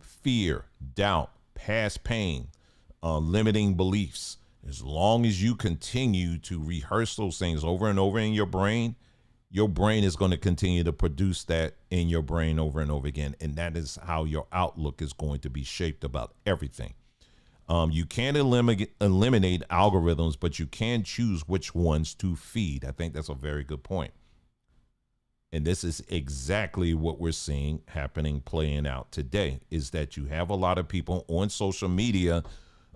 fear, doubt, past pain, limiting beliefs, as long as you continue to rehearse those things over and over in your brain is going to continue to produce that in your brain over and over again. And that is how your outlook is going to be shaped about everything. You can't eliminate algorithms, but you can choose which ones to feed. I think that's a very good point. And this is exactly what we're seeing playing out today, is that you have a lot of people on social media.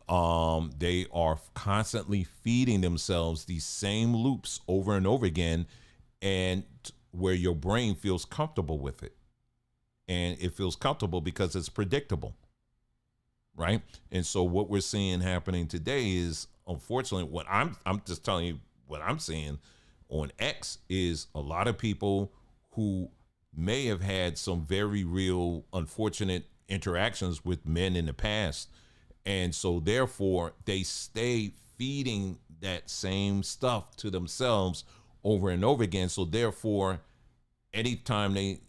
They are constantly feeding themselves these same loops over and over again, and where your brain feels comfortable with it. And it feels comfortable because it's predictable, right? And so what we're seeing happening today is, unfortunately, what I'm just telling you what I'm seeing on X is a lot of people who may have had some very real unfortunate interactions with men in the past. And so therefore they stay feeding that same stuff to themselves over and over again. So therefore, anytime they,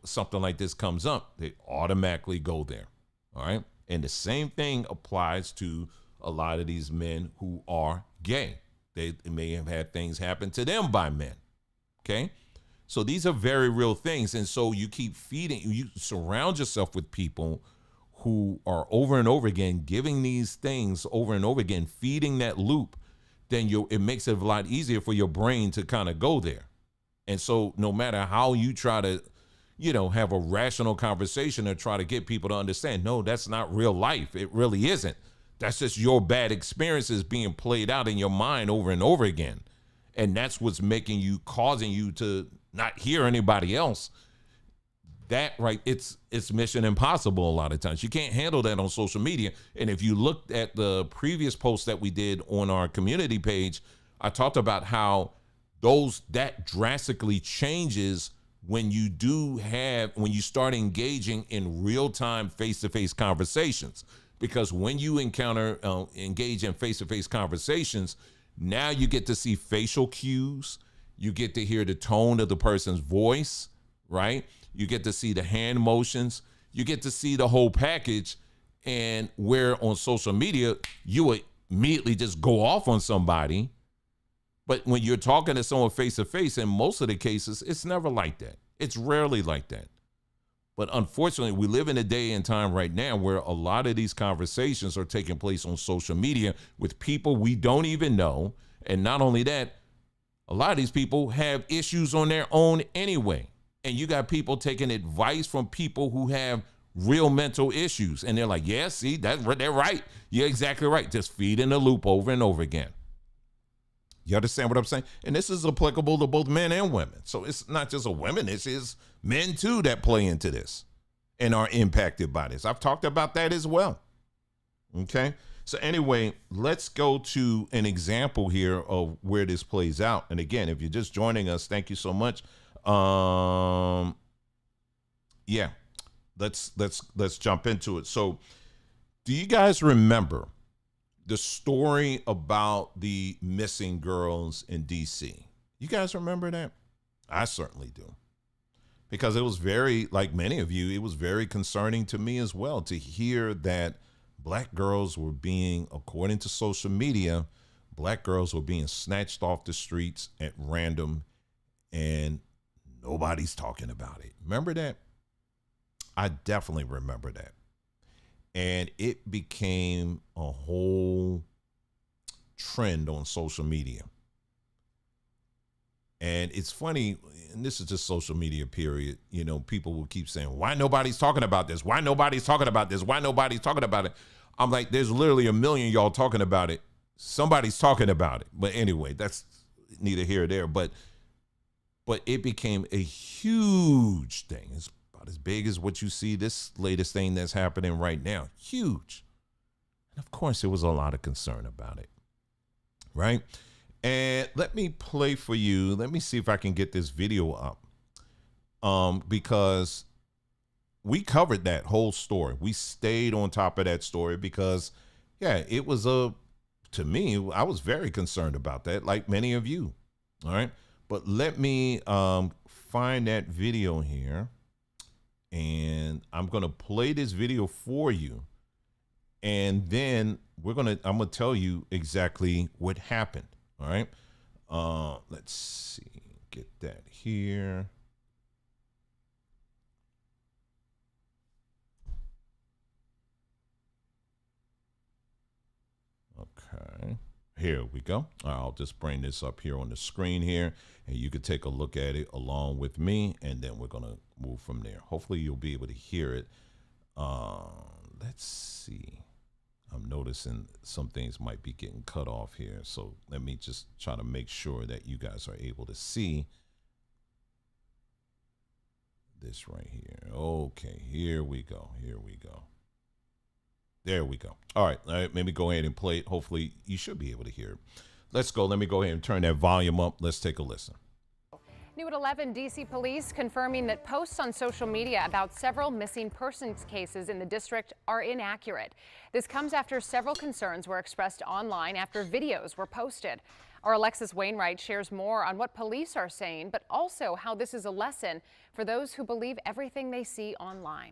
something like this comes up, they automatically go there. All right. And the same thing applies to a lot of these men who are gay. They may have had things happen to them by men. Okay. So these are very real things. And so you keep feeding, you surround yourself with people who are over and over again giving these things over and over again, feeding that loop, then it makes it a lot easier for your brain to kind of go there. And so no matter how you try to, have a rational conversation or try to get people to understand, no, that's not real life. It really isn't. That's just your bad experiences being played out in your mind over and over again. And that's what's causing you to not hear anybody else. That it's mission impossible a lot of times. You can't handle that on social media. And if you looked at the previous post that we did on our community page, I talked about how that drastically changes when you start engaging in real-time face-to-face conversations. Because when you engage in face-to-face conversations, now you get to see facial cues. You get to hear the tone of the person's voice, right? You get to see the hand motions. You get to see the whole package. And where on social media, you would immediately just go off on somebody. But when you're talking to someone face to face, in most of the cases, it's never like that. It's rarely like that. But unfortunately, we live in a day and time right now where a lot of these conversations are taking place on social media with people we don't even know. And not only that, a lot of these people have issues on their own anyway. And you got people taking advice from people who have real mental issues. And they're like, yeah, see, they're right. You're exactly right. Just feeding the loop over and over again. You understand what I'm saying? And this is applicable to both men and women. So it's not just a women, it's men too that play into this and are impacted by this. I've talked about that as well. Okay. So anyway, let's go to an example here of where this plays out. And again, if you're just joining us, thank you so much. Yeah, let's jump into it. So do you guys remember the story about the missing girls in DC? You guys remember that? I certainly do. Because it was very, like many of you, it was very concerning to me as well to hear that black girls were being, according to social media, black girls were being snatched off the streets at random and nobody's talking about it. Remember that? I definitely remember that. And it became a whole trend on social media. And it's funny, and this is just social media, period. People will keep saying, why nobody's talking about this? Why nobody's talking about this? Why nobody's talking about it? I'm like, there's literally a million y'all talking about it. Somebody's talking about it. But anyway, that's neither here or there. But it became a huge thing. It's about as big as what you see this latest thing that's happening right now. Huge. And of course, there was a lot of concern about it. Right? And let me play for you. Let me see if I can get this video up. Because we covered that whole story. We stayed on top of that story because, yeah, it was to me, I was very concerned about that, like many of you. All right. But let me find that video here. And I'm going to play this video for you. And then I'm going to tell you exactly what happened. All right. Let's see. Get that here. Okay. Here we go. I'll just bring this up here on the screen here, and you can take a look at it along with me, and then we're going to move from there. Hopefully you'll be able to hear it. Let's see. I'm noticing some things might be getting cut off here. So let me just try to make sure that you guys are able to see this right here. Okay, here we go. Here we go. There we go. All right, let me go ahead and play it. Hopefully you should be able to hear it. Let's go. Let me go ahead and turn that volume up. Let's take a listen. New at 11, D.C. police confirming that posts on social media about several missing persons cases in the district are inaccurate. This comes after several concerns were expressed online after videos were posted. Our Alexis Wainwright shares more on what police are saying, but also how this is a lesson for those who believe everything they see online.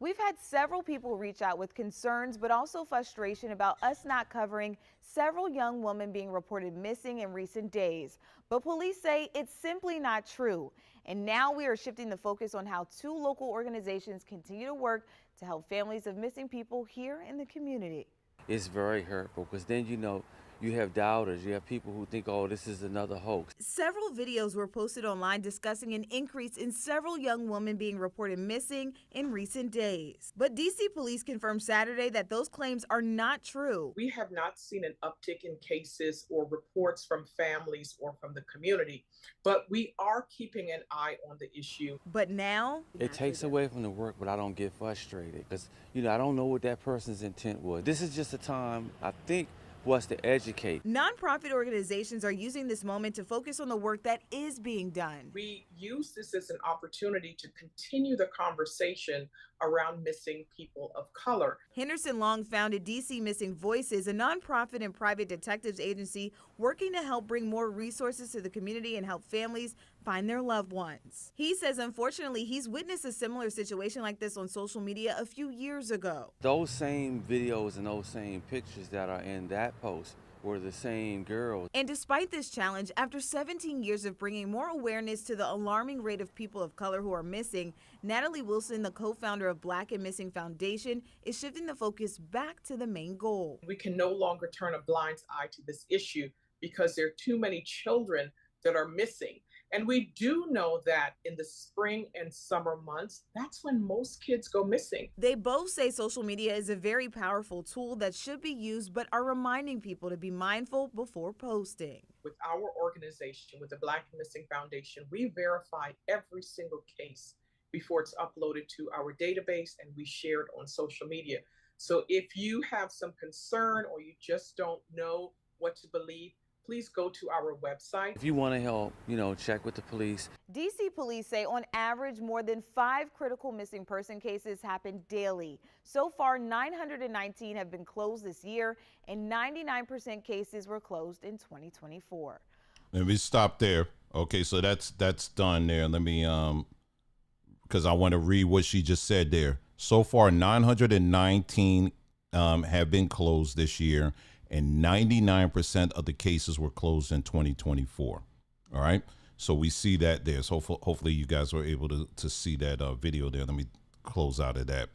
We've had several people reach out with concerns, but also frustration about us not covering several young women being reported missing in recent days. But police say it's simply not true. And now we are shifting the focus on how two local organizations continue to work to help families of missing people here in the community. It's very hurtful because then, you have doubters, you have people who think, oh, this is another hoax. Several videos were posted online discussing an increase in several young women being reported missing in recent days. But D.C. police confirmed Saturday that those claims are not true. We have not seen an uptick in cases or reports from families or from the community, but we are keeping an eye on the issue. But now It takes away from the work, but I don't get frustrated because, I don't know what that person's intent was. This is just a time, I think, for us to educate. nonprofit organizations are using this moment to focus on the work that is being done. We use this as an opportunity to continue the conversation around missing people of color. Henderson Long founded DC Missing Voices, a nonprofit and private detectives agency working to help bring more resources to the community and help families find their loved ones. He says, unfortunately, he's witnessed a similar situation like this on social media a few years ago. Those same videos and those same pictures that are in that post were the same girls. And despite this challenge, after 17 years of bringing more awareness to the alarming rate of people of color who are missing, Natalie Wilson, the co-founder of Black and Missing Foundation, is shifting the focus back to the main goal. We can no longer turn a blind eye to this issue because there are too many children that are missing. And we do know that in the spring and summer months, that's when most kids go missing. They both say social media is a very powerful tool that should be used, but are reminding people to be mindful before posting. With our organization, with the Black and Missing Foundation, we verify every single case before it's uploaded to our database and we share it on social media. So if you have some concern or you just don't know what to believe, please go to our website. If you want to help, check with the police. DC police say on average more than 5 critical missing person cases happen daily. So far, 919 have been closed this year and 99% cases were closed in 2024. Let me stop there. Okay, so that's done there. Let me because I want to read what she just said there. So far, 919 have been closed this year, and 99% of the cases were closed in 2024. All right. So we see that there. So hopefully you guys were able to see that video there. Let me close out of that.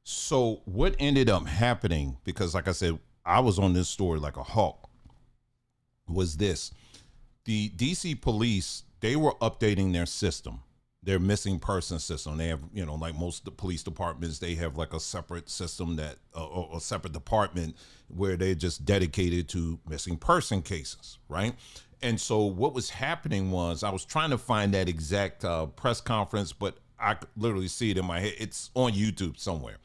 So what ended up happening, because like I said, I was on this story like a hawk, was this. The DC police, they were updating their system, their missing person system. They have, like most of the police departments, they have like a separate system that, or a separate department where they're just dedicated to missing person cases, right? And so what was happening was I was trying to find that exact press conference, but I could literally see it in my head. It's on YouTube somewhere.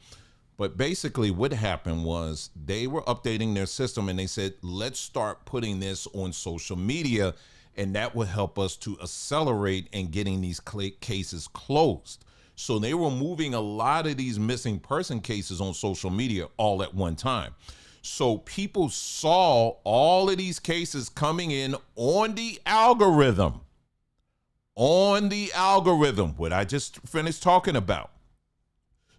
But basically what happened was they were updating their system and they said, let's start putting this on social media, and that will help us to accelerate in getting these cases closed. So they were moving a lot of these missing person cases on social media all at one time. So people saw all of these cases coming in on the algorithm, what I just finished talking about.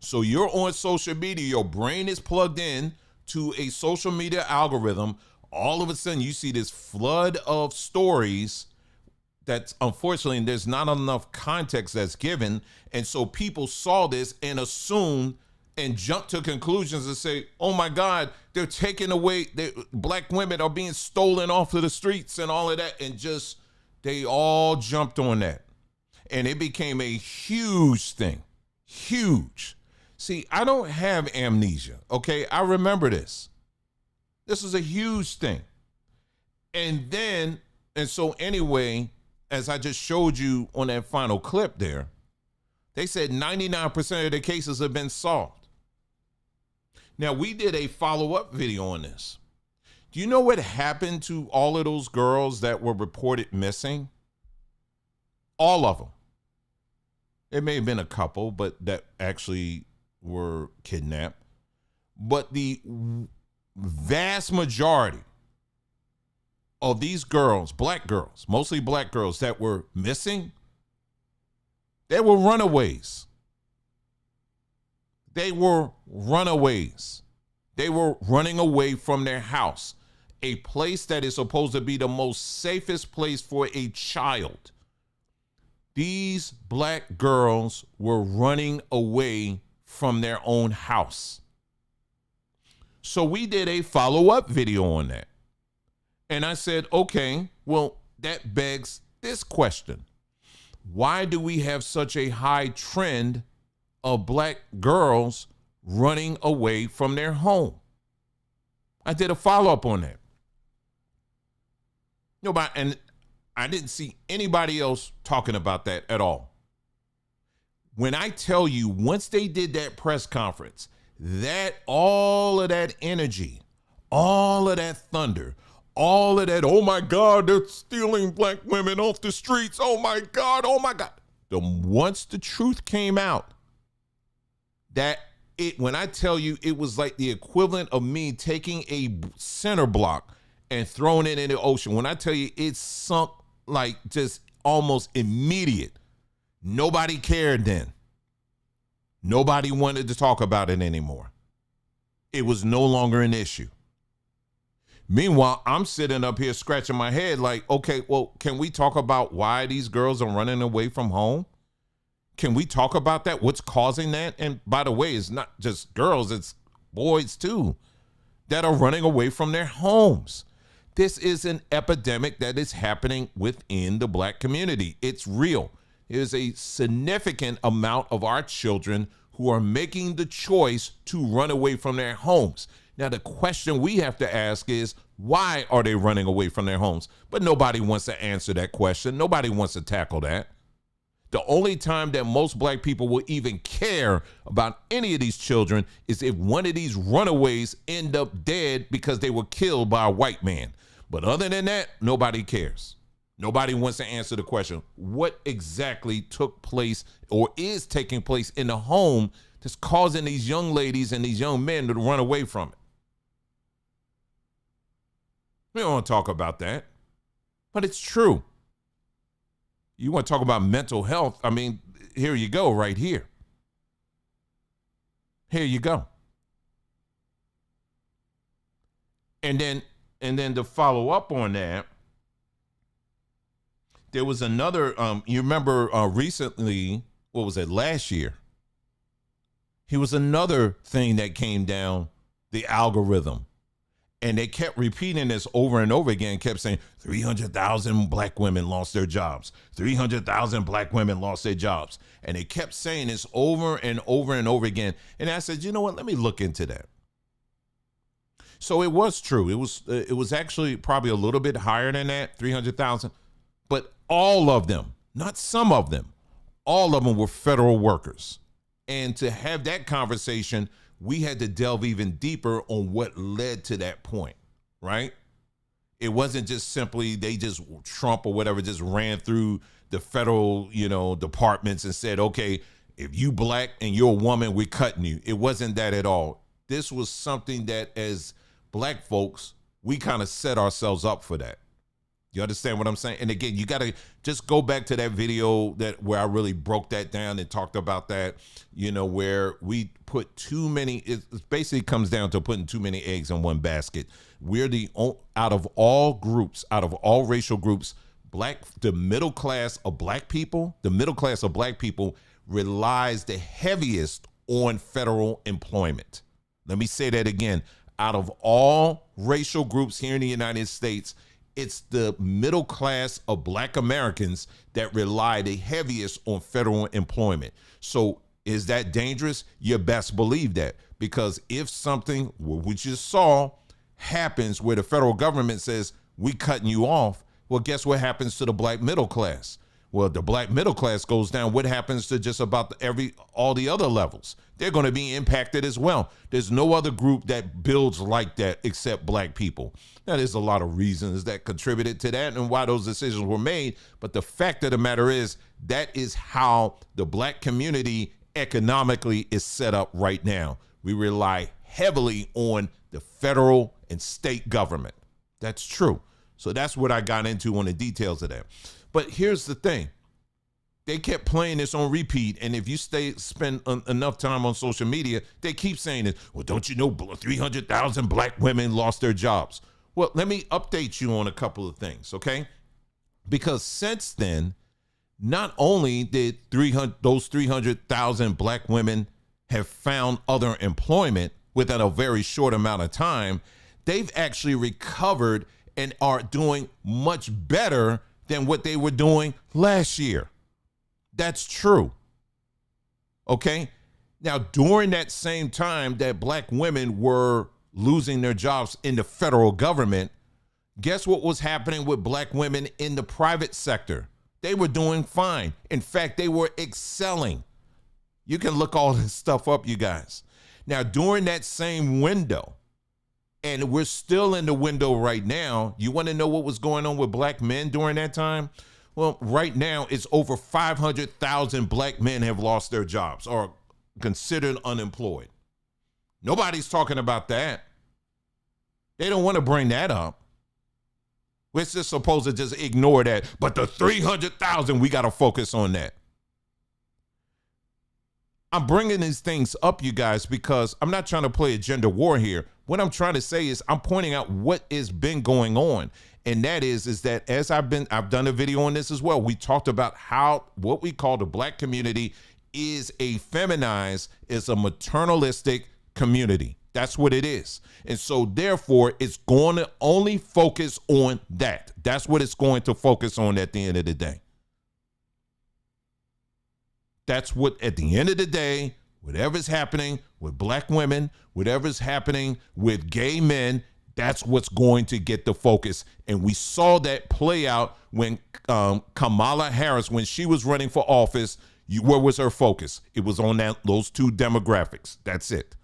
So you're on social media, your brain is plugged in to a social media algorithm. All of a sudden you see this flood of stories that's unfortunately there's not enough context that's given. And so people saw this and assumed and jumped to conclusions and say, oh my God, they're taking away, Black women are being stolen off of the streets and all of that. And just, they all jumped on that. And it became a huge thing, huge. See, I don't have amnesia, okay? I remember this. This was a huge thing. And so anyway, as I just showed you on that final clip there, they said 99% of the cases have been solved. Now, we did a follow-up video on this. Do you know what happened to all of those girls that were reported missing? All of them. It may have been a couple, but that actually were kidnapped. But the vast majority of these girls, black girls, mostly black girls that were missing, they were runaways. They were runaways. They were running away from their house, a place that is supposed to be the most safest place for a child. These black girls were running away from their own house. So we did a follow-up video on that. And I said, okay, well, that begs this question. Why do we have such a high trend of black girls running away from their home? I did a follow-up on that. Nobody, and I didn't see anybody else talking about that at all. When I tell you, once they did that press conference, that all of that energy, all of that thunder, all of that, oh my God, they're stealing black women off the streets. Oh my God, oh my God. Once the truth came out, when I tell you, it was like the equivalent of me taking a center block and throwing it in the ocean. When I tell you it sunk like just almost immediate. Nobody cared then. Nobody wanted to talk about it anymore. It was no longer an issue. Meanwhile, I'm sitting up here scratching my head like, okay, well, can we talk about why these girls are running away from home? Can we talk about that? What's causing that? And by the way, it's not just girls, it's boys too that are running away from their homes. This is an epidemic that is happening within the black community. It's real. There's a significant amount of our children who are making the choice to run away from their homes. Now, the question we have to ask is, why are they running away from their homes? But nobody wants to answer that question. Nobody wants to tackle that. The only time that most black people will even care about any of these children is if one of these runaways end up dead because they were killed by a white man. But other than that, nobody cares. Nobody wants to answer the question, what exactly took place or is taking place in the home that's causing these young ladies and these young men to run away from it? We don't want to talk about that, but it's true. You want to talk about mental health? I mean, here you go, right here. Here you go. And then to follow up on that, there was another, you remember recently, what was it, last year? Here was another thing that came down, the algorithm. And they kept repeating this over and over again, kept saying 300,000 black women lost their jobs. 300,000 black women lost their jobs. And they kept saying this over and over and over again. And I said, you know what, let me look into that. So it was true. It was actually probably a little bit higher than that, 300,000. But all of them, not some of them, all of them were federal workers. And to have that conversation, we had to delve even deeper on what led to that point, right? It wasn't just simply Trump or whatever just ran through the federal, departments and said, okay, if you black and you're a woman, we're cutting you. It wasn't that at all. This was something that as black folks, we kind of set ourselves up for that. You understand what I'm saying? And again, you got to just go back to that video where I really broke that down and talked about that, where we put too many, it basically comes down to putting too many eggs in one basket. We're out of all racial groups, the middle class of black people relies the heaviest on federal employment. Let me say that again. Out of all racial groups here in the United States, it's the middle class of black Americans that rely the heaviest on federal employment. So is that dangerous? You best believe that, because if something we just saw happens where the federal government says we cutting you off, well, guess what happens to the black middle class? Well, the black middle class goes down. What happens to just about all the other levels? They're going to be impacted as well. There's no other group that builds like that except black people. Now, there's a lot of reasons that contributed to that and why those decisions were made. But the fact of the matter is that is how the black community economically is set up right now. We rely heavily on the federal and state government. That's true. So that's what I got into on the details of that. But here's the thing. They kept playing this on repeat. And if you spend enough time on social media, they keep saying this. Well, don't you know 300,000 black women lost their jobs? Well, let me update you on a couple of things, okay? Because since then, not only did those 300,000 black women have found other employment within a very short amount of time, they've actually recovered and are doing much better than what they were doing last year. That's true. Okay? Now, during that same time that black women were losing their jobs in the federal government, guess what was happening with black women in the private sector? They were doing fine. In fact, they were excelling. You can look all this stuff up, you guys. Now, during that same window, and we're still in the window right now, you want to know what was going on with black men during that time? Well, right now, it's over 500,000 black men have lost their jobs or considered unemployed. Nobody's talking about that. They don't want to bring that up. We're just supposed to just ignore that. But the 300,000, we got to focus on that. I'm bringing these things up, you guys, because I'm not trying to play a gender war here. What I'm trying to say is I'm pointing out what has been going on. And that is that as I've done a video on this as well. We talked about how what we call the black community is a feminized, is a maternalistic community. That's what it is. And so therefore, it's going to only focus on that. That's what it's going to focus on at the end of the day. That's what, at the end of the day, whatever's happening with black women, whatever's happening with gay men, that's what's going to get the focus. And we saw that play out when Kamala Harris, when she was running for office, where was her focus? It was on those two demographics. That's it.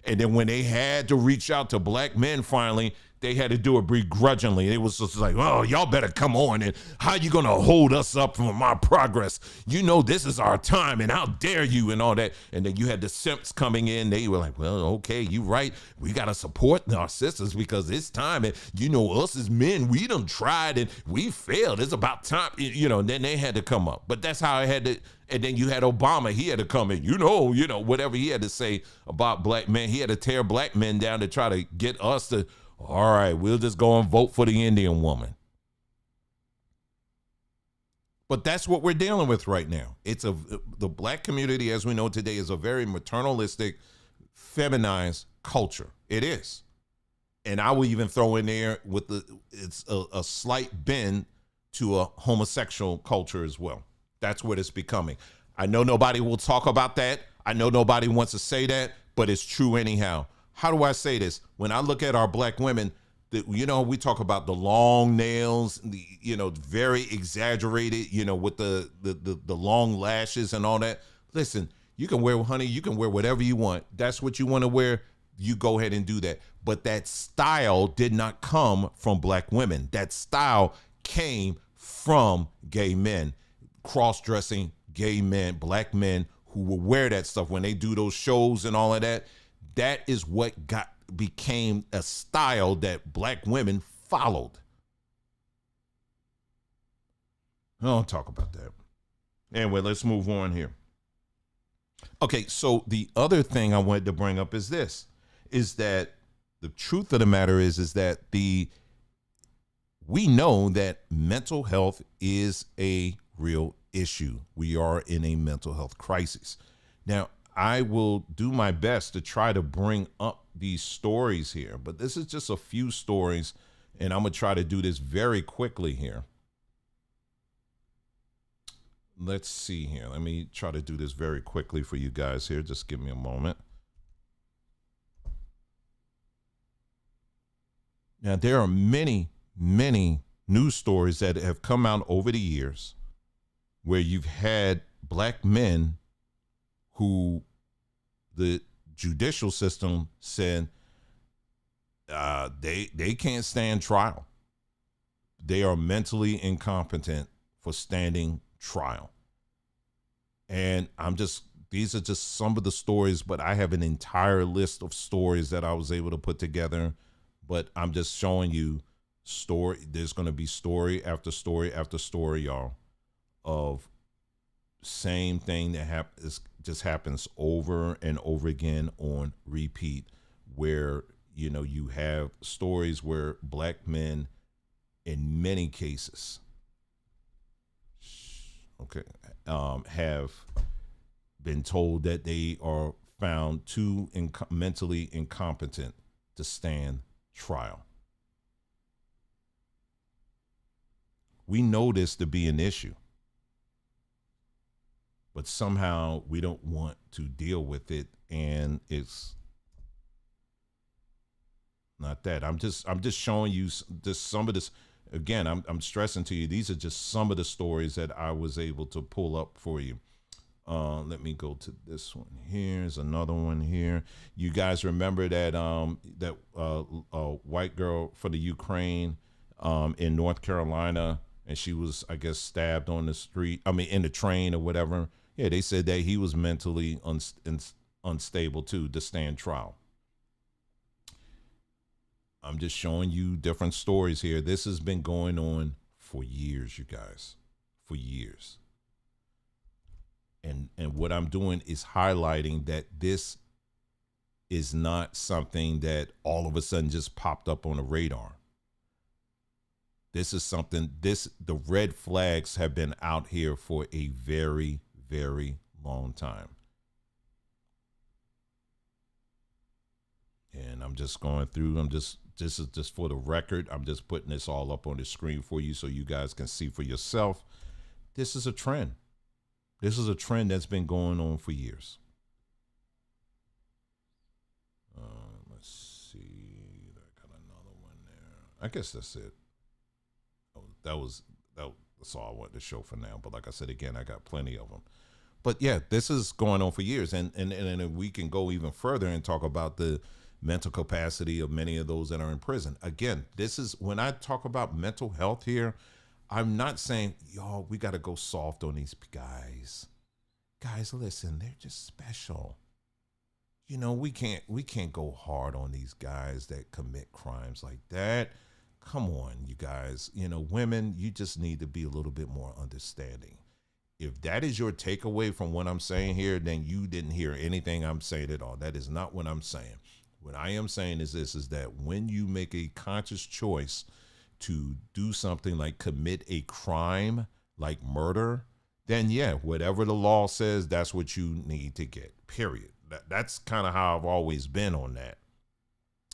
And then when they had to reach out to black men finally, they had to do it begrudgingly. It was just like, oh, y'all better come on. And how you going to hold us up from our progress? You know, this is our time and how dare you and all that. And then you had the simps coming in. They were like, well, okay, you right. We got to support our sisters because it's time. And, you know, us as men, we done tried and we failed. It's about time, you know, and then they had to come up. But that's how it had to. And then you had Obama. He had to come in, you know, whatever he had to say about black men. He had to tear black men down to try to get us to, all right, we'll just go and vote for the Indian woman. But that's what we're dealing with right now. The black community, as we know today, is a very maternalistic, feminized culture. It is. And I will even throw in there it's a slight bend to a homosexual culture as well. That's what it's becoming. I know nobody will talk about that. I know nobody wants to say that, but it's true anyhow. How do I say this? When I look at our black women, we talk about the long nails, very exaggerated, with the long lashes and all that. Listen, you can wear whatever you want. That's what you want to wear. You go ahead and do that. But that style did not come from black women. That style came from gay men, cross-dressing gay men, black men who will wear that stuff when they do those shows and all of that. That is what became a style that black women followed. I don't talk about that. Anyway, let's move on here. Okay, so the other thing I wanted to bring up is this, is that the truth of the matter is that we know that mental health is a real issue. We are in a mental health crisis. Now, I will do my best to try to bring up these stories here, but this is just a few stories, and I'm going to try to do this very quickly here. Let's see here. Let me try to do this very quickly for you guys here. Just give me a moment. Now, there are many, many news stories that have come out over the years where you've had black men who the judicial system said they can't stand trial. They are mentally incompetent for standing trial. And these are just some of the stories, but I have an entire list of stories that I was able to put together. But I'm just showing you there's going to be story after story after story, y'all, of same thing that just happens over and over again on repeat, where, you know, you have stories where black men, in many cases, have been told that they are found too mentally incompetent to stand trial. We know this to be an issue, but somehow we don't want to deal with it, and it's not that. I'm just showing you just some of this. Again, I'm stressing to you, these are just some of the stories that I was able to pull up for you. Let me go to this one. Here's another one here. You guys remember that white girl for the Ukraine in North Carolina, and she was, I guess, stabbed on the street. I mean, in the train or whatever. Yeah, they said that he was mentally unstable too to stand trial. I'm just showing you different stories here. This has been going on for years, you guys, for years. And what I'm doing is highlighting that this is not something that all of a sudden just popped up on the radar. This is something, the red flags have been out here for a very, very long time. And I'm just going through, this is just for the record. I'm just putting this all up on the screen for you so you guys can see for yourself. This is a trend. This is a trend that's been going on for years. Let's see. I got another one there. I guess that's it. That's all I wanted to show for now. But like I said, again, I got plenty of them. But yeah, this is going on for years. And we can go even further and talk about the mental capacity of many of those that are in prison. Again, this is when I talk about mental health here, I'm not saying, y'all, we got to go soft on these guys. Guys, listen, they're just special. You know, we can't go hard on these guys that commit crimes like that. Come on, you guys. You know, women, you just need to be a little bit more understanding. If that is your takeaway from what I'm saying here, then you didn't hear anything I'm saying at all. That is not what I'm saying. What I am saying is this, is that when you make a conscious choice to do something like commit a crime like murder, then yeah, whatever the law says, that's what you need to get, period. That's kind of how I've always been on that.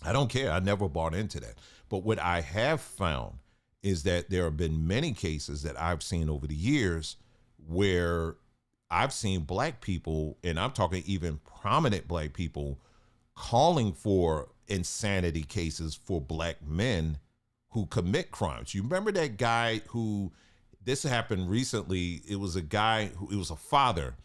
I don't care. I never bought into that. But what I have found is that there have been many cases that I've seen over the years where I've seen black people, and I'm talking even prominent black people, calling for insanity cases for black men who commit crimes. You remember that guy who, this happened recently, it was a guy who, it was a father,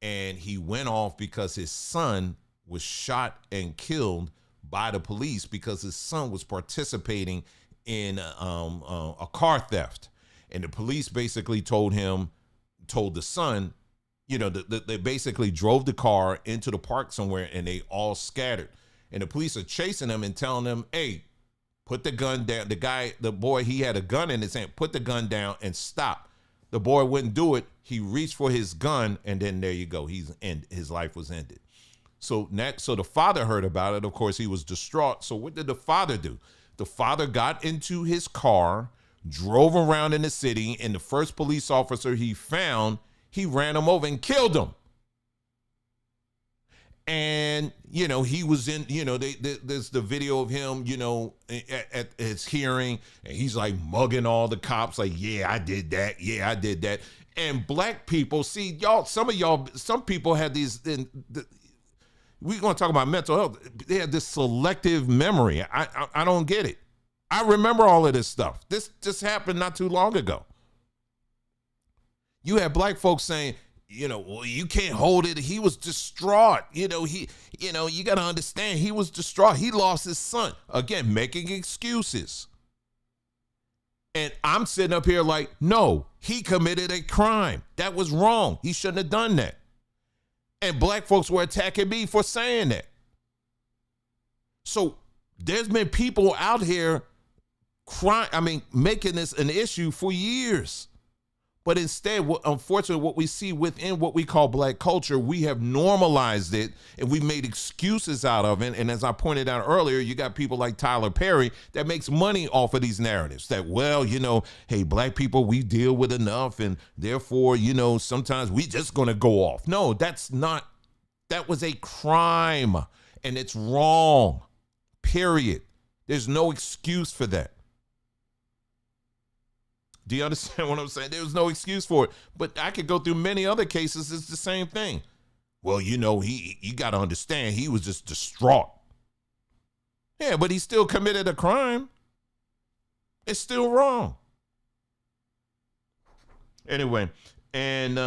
and he went off because his son was shot and killed by the police because his son was participating in a car theft. And the police basically told the son, you know, they basically drove the car into the park somewhere and they all scattered. And the police are chasing them and telling them, hey, put the gun down. The boy, he had a gun in his hand, put the gun down and stop. The boy wouldn't do it. He reached for his gun, and then there you go. His life was ended. So the father heard about it. Of course, he was distraught. So what did the father do? The father got into his car, drove around in the city, and the first police officer he found, he ran him over and killed him. And, you know, he was in, you know, there's the video of him, you know, at his hearing, and he's like mugging all the cops like, yeah, I did that. Yeah, I did that. And black people, see, y'all, some people had these, we're going to talk about mental health. They had this selective memory. I don't get it. I remember all of this stuff. This just happened not too long ago. You had black folks saying, well, you can't hold it. He was distraught. You got to understand, he was distraught. He lost his son. Again, making excuses. And I'm sitting up here like, no, he committed a crime. That was wrong. He shouldn't have done that. And black folks were attacking me for saying that. So there's been people out here making this an issue for years. But instead, unfortunately, what we see within what we call black culture, we have normalized it and we made excuses out of it. And as I pointed out earlier, you got people like Tyler Perry that makes money off of these narratives that, well, hey, black people, we deal with enough. And therefore, sometimes we just going to go off. No, that was a crime and it's wrong, period. There's no excuse for that. Do you understand what I'm saying? There was no excuse for it. But I could go through many other cases. It's the same thing. Well, you got to understand, he was just distraught. Yeah, but he still committed a crime. It's still wrong. Anyway, and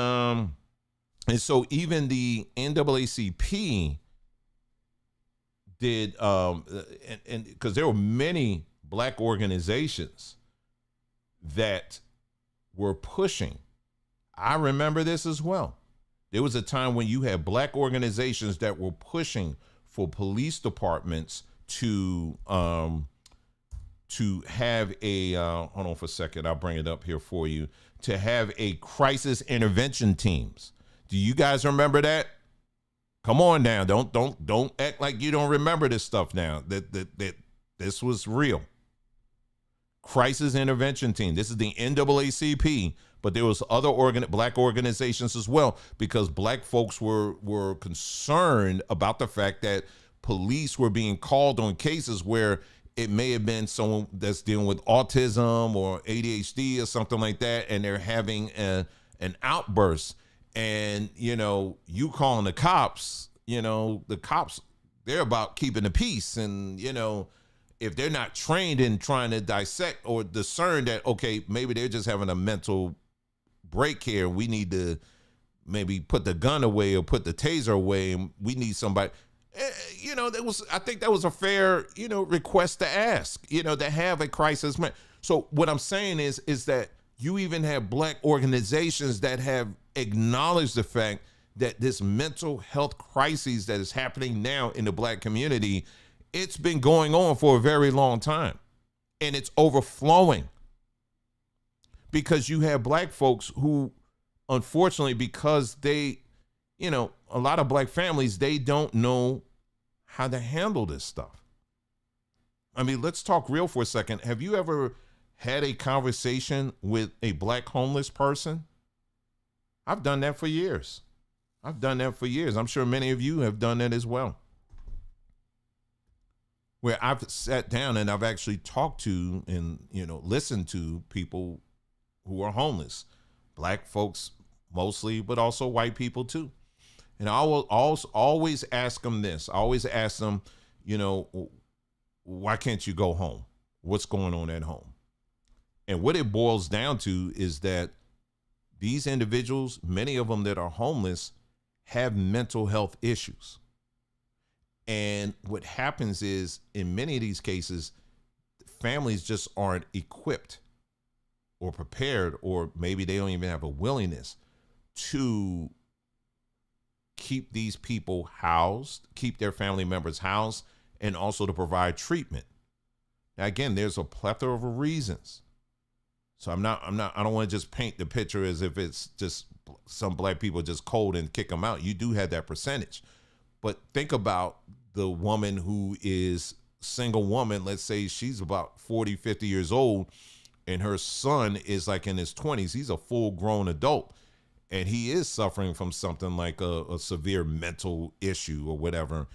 so even the NAACP did, and because there were many black organizations that were pushing. I remember this as well. There was a time when you had black organizations that were pushing for police departments to have a, hold on for a second, I'll bring it up here for you, to have a crisis intervention teams. Do you guys remember that? Come on now, don't act like you don't remember this stuff now, that this was real. Crisis intervention team. This is the NAACP, but there was other black organizations as well, because black folks were concerned about the fact that police were being called on cases where it may have been someone that's dealing with autism or ADHD or something like that, and they're having an outburst, and you calling the cops, the cops, they're about keeping the peace, and if they're not trained in trying to dissect or discern that, okay, maybe they're just having a mental break here, we need to maybe put the gun away or put the taser away, and we need somebody, I think that was a fair, request to ask, to have a crisis. So what I'm saying is that you even have black organizations that have acknowledged the fact that this mental health crisis that is happening now in the black community, it's been going on for a very long time, and it's overflowing because you have black folks who, unfortunately, because they, a lot of black families, they don't know how to handle this stuff. I mean, let's talk real for a second. Have you ever had a conversation with a black homeless person? I've done that for years. I'm sure many of you have done that as well, where I've sat down and I've actually talked to and, listened to people who are homeless, black folks mostly, but also white people too. And I will always ask them this. I always ask them, why can't you go home? What's going on at home? And what it boils down to is that these individuals, many of them that are homeless, have mental health issues. And what happens is, in many of these cases, families just aren't equipped or prepared, or maybe they don't even have a willingness to keep these people housed, keep their family members housed, and also to provide treatment. Now, again, there's a plethora of reasons. So I don't want to just paint the picture as if it's just some black people just cold and kick them out. You do have that percentage. But think about the woman who is single woman. Let's say she's about 40, 50 years old, and her son is like in his 20s. He's a full grown adult, and he is suffering from something like a severe mental issue or whatever.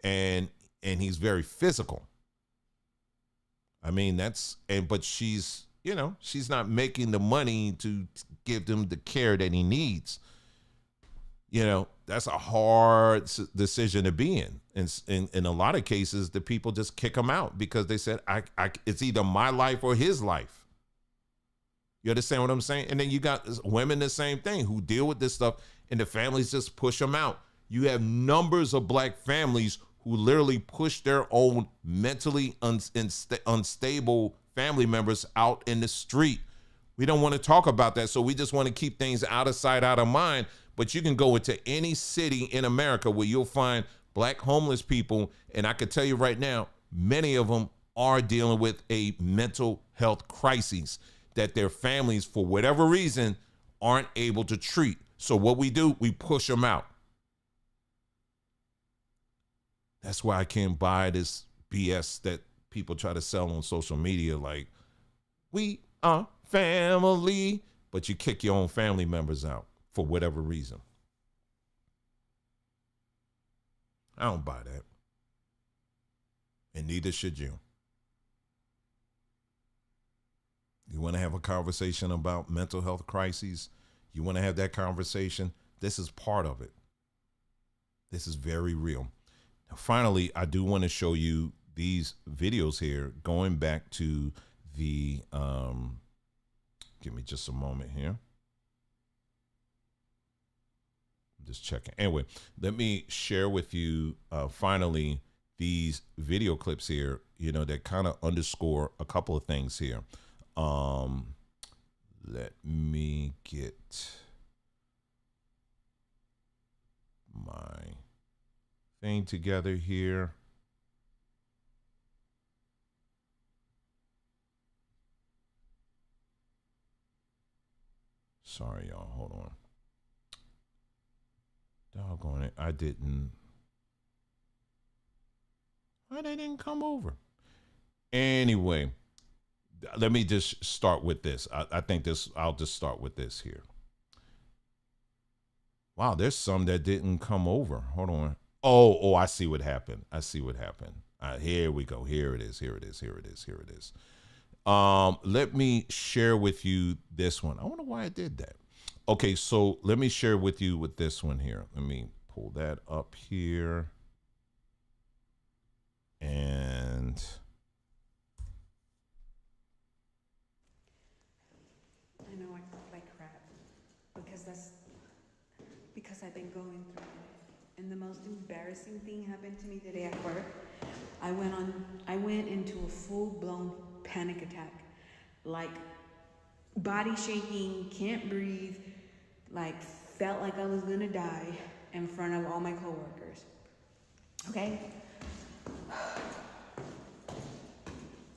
And he's very physical. I mean, but she's, she's not making the money to give him the care that he needs. That's a hard decision to be in. And in a lot of cases, the people just kick him out because they said, it's either my life or his life. You understand what I'm saying? And then you got women the same thing who deal with this stuff, and the families just push them out. You have numbers of black families who literally push their own mentally unstable family members out in the street. We don't want to talk about that, so we just want to keep things out of sight, out of mind. But you can go into any city in America where you'll find black homeless people, and I can tell you right now, many of them are dealing with a mental health crisis that their families, for whatever reason, aren't able to treat. So what we do, we push them out. That's why I can't buy this BS that people try to sell on social media, like, we are family, but you kick your own family members out for whatever reason. I don't buy that. And neither should you. You want to have a conversation about mental health crises? You want to have that conversation? This is part of it. This is very real. Now, finally, I do want to show you these videos here, going back to the, give me just a moment here. I'm just checking. Anyway, let me share with you, finally, these video clips here, you know, that kind of underscore a couple of things here. Let me get my thing together here. Sorry, y'all. Hold on. Doggone it. Why they didn't come over? Anyway, let me just start with this. I think I'll just start with this here. Wow, there's some that didn't come over. Hold on. Oh, I see what happened. Here we go. Here it is. Let me share with you this one. I wonder why I did that. Okay, so let me share with you with this one here. Let me pull that up here. And I know I look like crap because I've been going through it. And the most embarrassing thing happened to me today at work. I went into a full-blown panic attack. Like body shaking, can't breathe, like felt like I was gonna die in front of all my coworkers. Okay?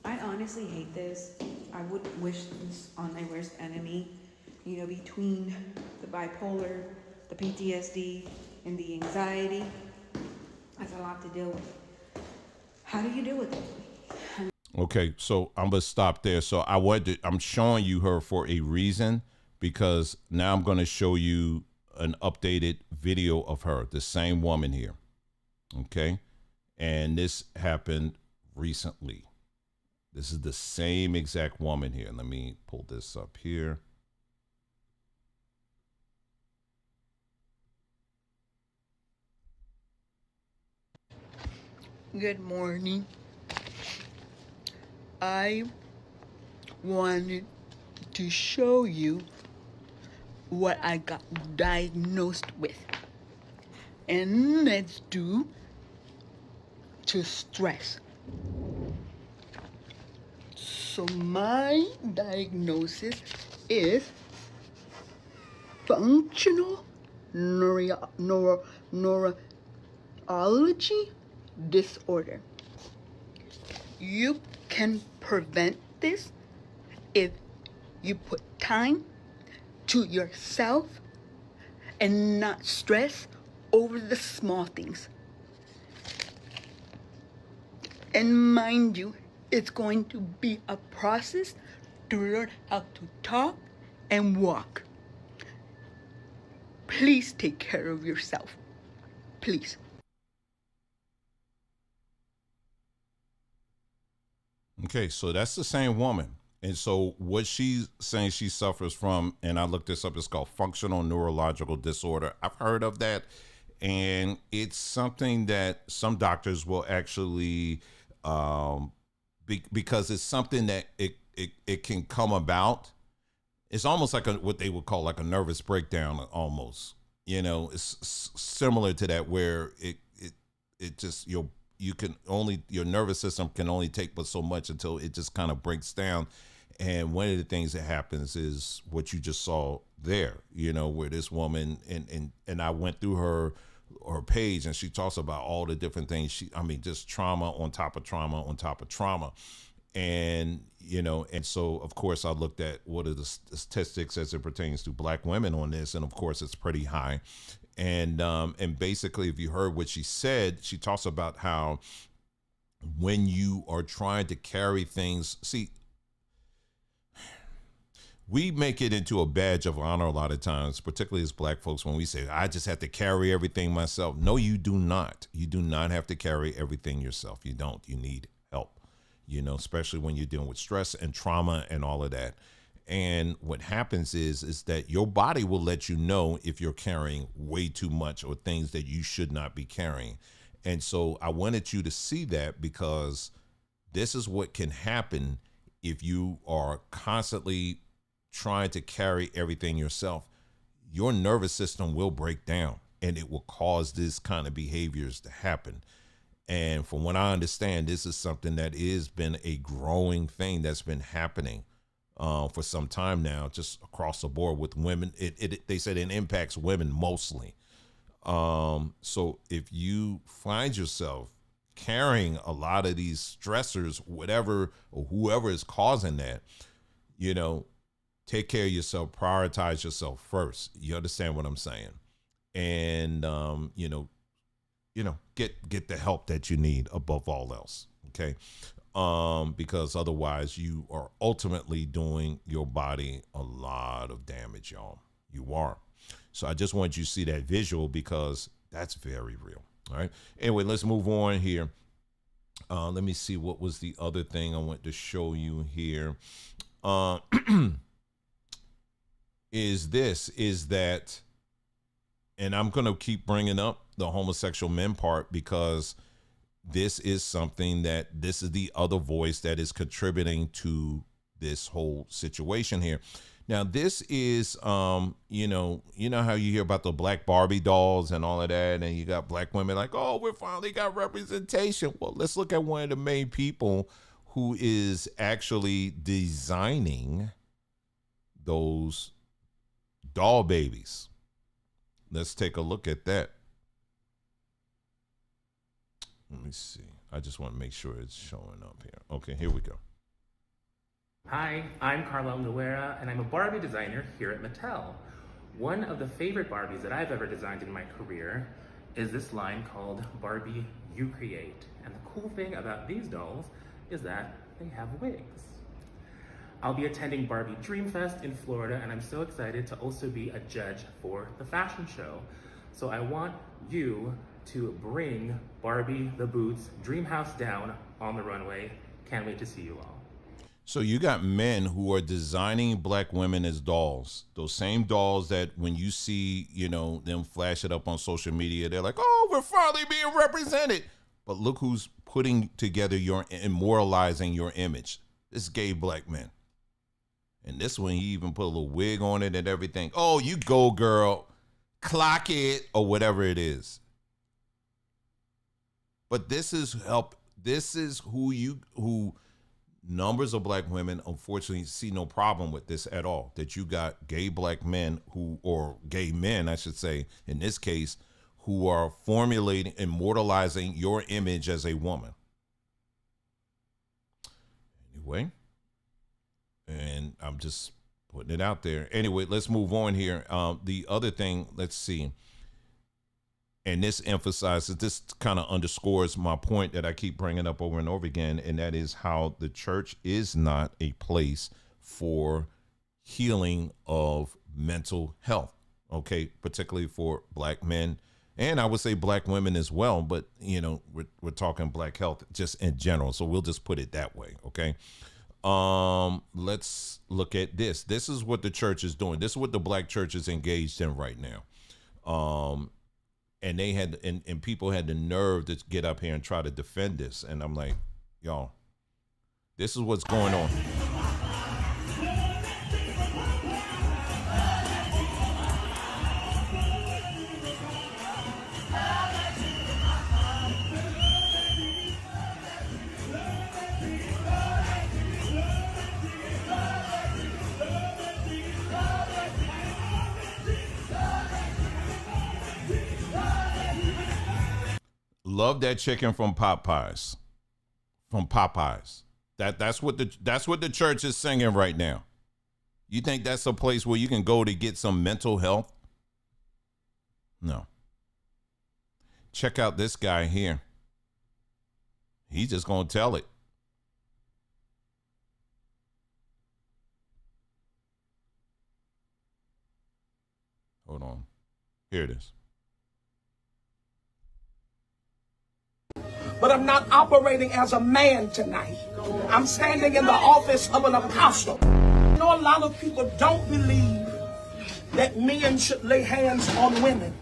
I honestly hate this. I would wish this on my worst enemy. You know, between the bipolar, the PTSD, and the anxiety, that's a lot to deal with. How do you deal with it? okay, so I'm gonna stop there. So I'm showing you her for a reason, because now I'm gonna show you an updated video of her, the same woman here. Okay, and this happened recently. This is the same exact woman here. Let me pull this up here. Good morning. I wanted to show you what I got diagnosed with. And it's due to stress. So my diagnosis is functional neurology disorder. You can prevent this if you put time to yourself and not stress over the small things. And mind you, it's going to be a process to learn how to talk and walk. Please take care of yourself. Please. Okay, so that's the same woman. And so what she's saying she suffers from, and I looked this up, it's called functional neurological disorder. I've heard of that. And it's something that some doctors will actually, because it's something that it can come about it's almost like what they would call like a nervous breakdown almost. It's similar to that, where it just your nervous system can only take but so much until it just kind of breaks down. And one of the things that happens is what you just saw there, where this woman, and I went through her page, and she talks about all the different things. Just trauma on top of trauma on top of trauma. And, and so, of course, I looked at what are the statistics as it pertains to Black women on this. And of course, it's pretty high. And basically, if you heard what she said, she talks about how when you are trying to carry things, see, we make it into a badge of honor a lot of times, particularly as Black folks, when we say, I just have to carry everything myself. No, you do not. You do not have to carry everything yourself. You don't. You need help, especially when you're dealing with stress and trauma and all of that. And what happens is that your body will let you know if you're carrying way too much or things that you should not be carrying. And so I wanted you to see that, because this is what can happen if you are constantly trying to carry everything yourself. Your nervous system will break down, and it will cause this kind of behaviors to happen. And from what I understand, this is something that has been a growing thing that's been happening for some time now, just across the board with women. They said it impacts women mostly. So if you find yourself carrying a lot of these stressors, whatever or whoever is causing that, take care of yourself, prioritize yourself first. You understand what I'm saying? And, get the help that you need above all else. Okay. Because otherwise you are ultimately doing your body a lot of damage, y'all. You are. So I just want you to see that visual, because that's very real. All right. Anyway, let's move on here. Let me see, what was the other thing I want to show you here. Is that, and I'm going to keep bringing up the homosexual men part, because this is something this is the other voice that is contributing to this whole situation here. Now, this is, how you hear about the Black Barbie dolls and all of that, and you got Black women like, oh, we finally got representation. Well, let's look at one of the main people who is actually designing those doll babies. Let's take a look at that. Let me see. I just want to make sure it's showing up here. Okay, here we go. Hi, I'm Carla Nguera, and I'm a Barbie designer here at Mattel. One of the favorite Barbies that I've ever designed in my career is this line called Barbie You Create. And the cool thing about these dolls is that they have wigs. I'll be attending Barbie Dreamfest in Florida, and I'm so excited to also be a judge for the fashion show. So I want you to bring Barbie the Boots Dream House down on the runway. Can't wait to see you all. So you got men who are designing Black women as dolls. Those same dolls that when you see, them flash it up on social media, they're like, oh, we're finally being represented. But look who's putting together immortalizing your image. This gay Black men. And this one, he even put a little wig on it and everything. Oh, you go, girl. Clock it, or whatever it is. But this is who numbers of Black women, unfortunately, see no problem with this at all. That you got gay Black men or gay men, I should say, in this case, who are formulating, immortalizing your image as a woman. Anyway, and I'm just putting it out there. Anyway, let's move on here. The other thing, let's see. And this emphasizes, this kind of underscores my point that I keep bringing up over and over again, and that is how the church is not a place for healing of mental health, okay, particularly for Black men, and I would say Black women as well, but, we're talking Black health just in general, so we'll just put it that way, okay? Let's look at this. This is what the church is doing. This is what the Black church is engaged in right now. And they had, and people had the nerve to get up here and try to defend this. And I'm like, y'all, this is what's going on. love that chicken from Popeyes. From Popeyes. That's what the church is singing right now. You think that's a place where you can go to get some mental health? No. Check out this guy here. He's just going to tell it. Hold on. Here it is. But I'm not operating as a man tonight. I'm standing in the office of an apostle. I know a lot of people don't believe that men should lay hands on women.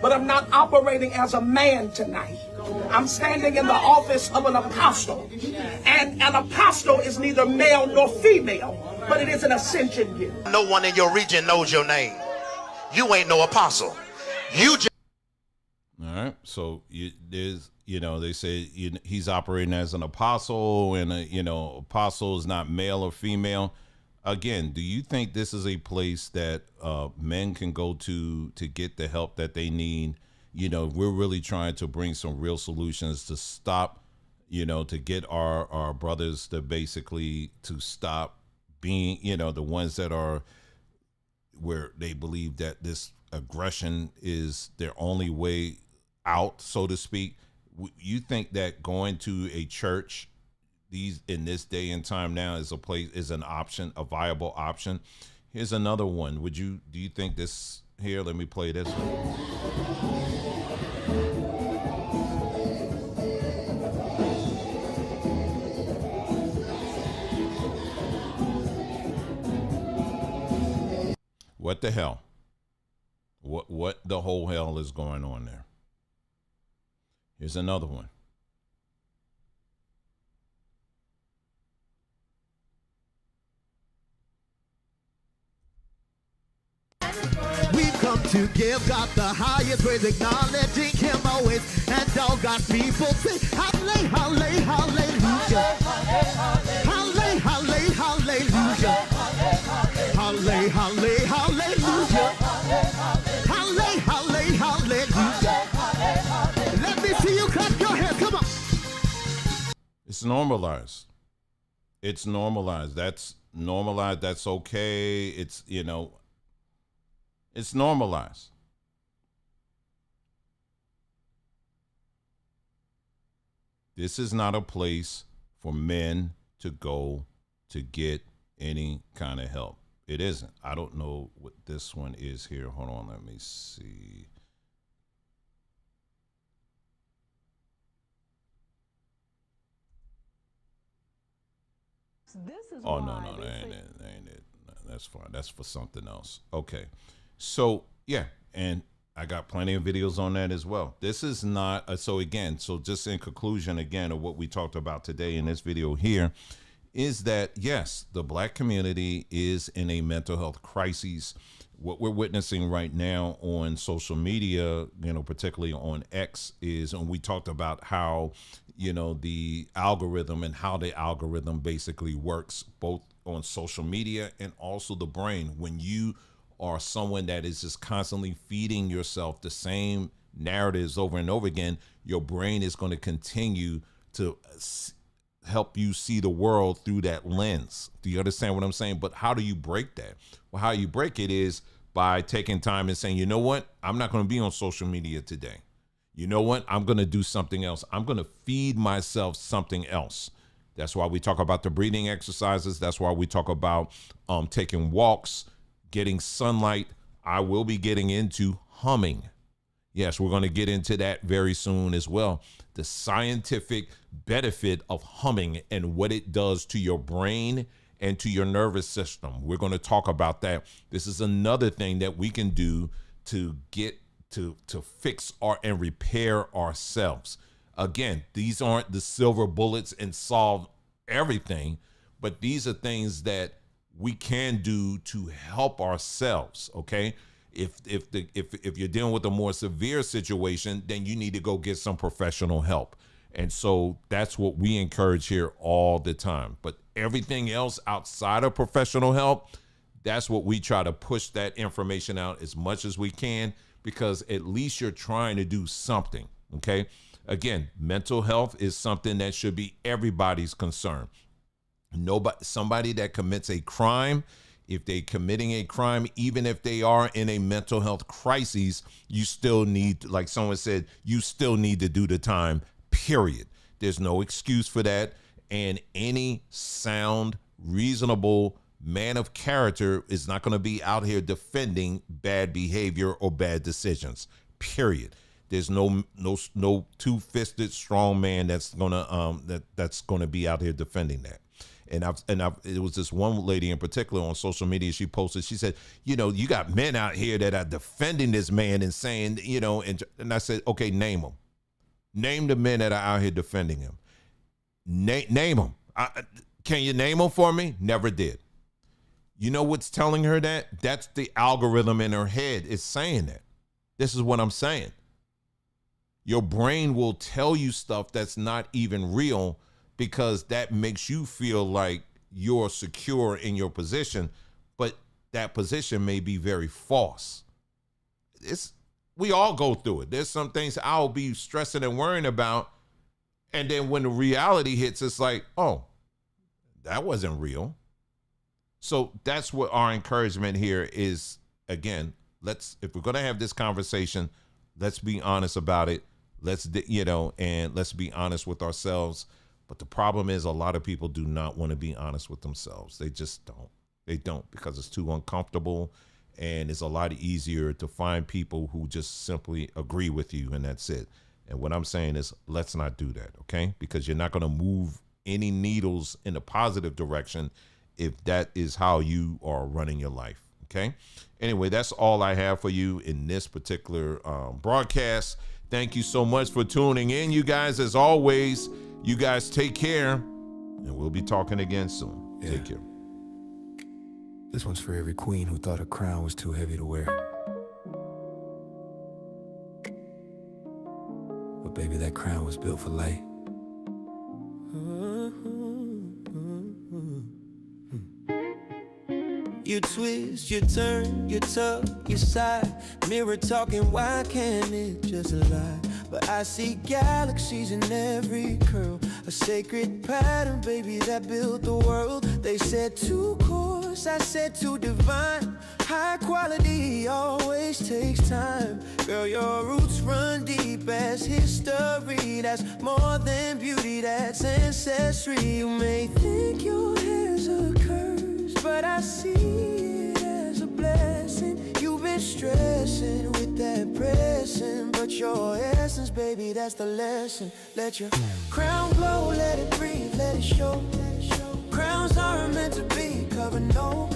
But I'm not operating as a man tonight. I'm standing in the office of an apostle. And an apostle is neither male nor female, but it is an ascension gift. No one in your region knows your name. You ain't no apostle. You just... All right. So there's, they say he's operating as an apostle, and apostle is not male or female. Again, do you think this is a place that men can go to get the help that they need? We're really trying to bring some real solutions to stop, to get our brothers to basically to stop being, the ones that are where they believe that this aggression is their only way out, so to speak. You think that going to a church in this day and time now is an option, a viable option? Here's another one. Do you think this here? Let me play this one. What the hell? What the whole hell is going on there? Here's another one. We've come to give God the highest praise, acknowledging Him always, and all God's people say, Hallelujah, Hallelujah, Hallelujah, Hallelujah, Hallelujah, Hallelujah, Hallelujah. Let me see you clap your hands. Come on. It's normalized. It's normalized. That's normalized. That's okay. It's it's normalized. This is not a place for men to go to get any kind of help. It isn't. I don't know what this one is here. Hold on, let me see. Oh, no, that ain't it. That ain't it. No, that's fine. That's for something else. Okay. So, yeah, and I got plenty of videos on that as well. This is not, so just in conclusion, again, of what we talked about today in this video here, is that, yes, the Black community is in a mental health crisis. What we're witnessing right now on social media, particularly on X, is, and we talked about how, the algorithm and how the algorithm basically works both on social media and also the brain. When you are someone that is just constantly feeding yourself the same narratives over and over again, your brain is going to continue to help you see the world through that lens. Do you understand what I'm saying? But how do you break that? Well, how you break it is by taking time and saying, you know what? I'm not going to be on social media today. You know what? I'm going to do something else. I'm going to feed myself something else. That's why we talk about the breathing exercises. That's why we talk about taking walks, getting sunlight. I will be getting into humming. Yes, we're going to get into that very soon as well. The scientific benefit of humming and what it does to your brain and to your nervous system. We're going to talk about that. This is another thing that we can do to get to fix and repair ourselves. Again, these aren't the silver bullets and solve everything, but these are things that we can do to help ourselves. Okay. If you're dealing with a more severe situation, then you need to go get some professional help. And so that's what we encourage here all the time. But everything else outside of professional help, that's what we try to push that information out as much as we can, because at least you're trying to do something. Okay. Again, mental health is something that should be everybody's concern. Somebody that commits a crime, if they're committing a crime, even if they are in a mental health crisis, you still need, like someone said, you still need to do the time, period. There's no excuse for that. And any sound, reasonable man of character is not going to be out here defending bad behavior or bad decisions, period. There's no two-fisted strong man that's gonna be out here defending that. And it was this one lady in particular on social media. She posted, she said, you got men out here that are defending this man and saying, and I said, okay, name them. Name the men that are out here defending him. Name them. Can you name them for me? Never did. You know what's telling her that? That's the algorithm in her head is saying that. This is what I'm saying. Your brain will tell you stuff that's not even real because that makes you feel like you're secure in your position, but that position may be very false. We all go through it. There's some things I'll be stressing and worrying about, and then when the reality hits, it's like, oh, that wasn't real. So that's what our encouragement here is. Again, if we're going to have this conversation, let's be honest about it. And let's be honest with ourselves. But the problem is a lot of people do not want to be honest with themselves. They just don't. They don't, because it's too uncomfortable, and it's a lot easier to find people who just simply agree with you, and that's it. And what I'm saying is, let's not do that, okay? Because you're not going to move any needles in a positive direction if that is how you are running your life, okay? Anyway, that's all I have for you in this particular broadcast. Thank you so much for tuning in, you guys. As always, you guys take care, and we'll be talking again soon. Yeah. Take care. This one's for every queen who thought a crown was too heavy to wear. But baby, that crown was built for light. You twist, you turn, you tuck, you side. Mirror talking, why can't it just lie? But I see galaxies in every curl. A sacred pattern, baby, that built the world. They said too coarse, I said too divine. High quality always takes time. Girl, your roots run deep as history. That's more than beauty, that's ancestry. You may think your hair's a curse, but I see it as a blessing. You've been stressing with that pressing, but your essence, baby, that's the lesson. Let your crown glow, let it breathe, let it show. Crowns aren't meant to be covered, no.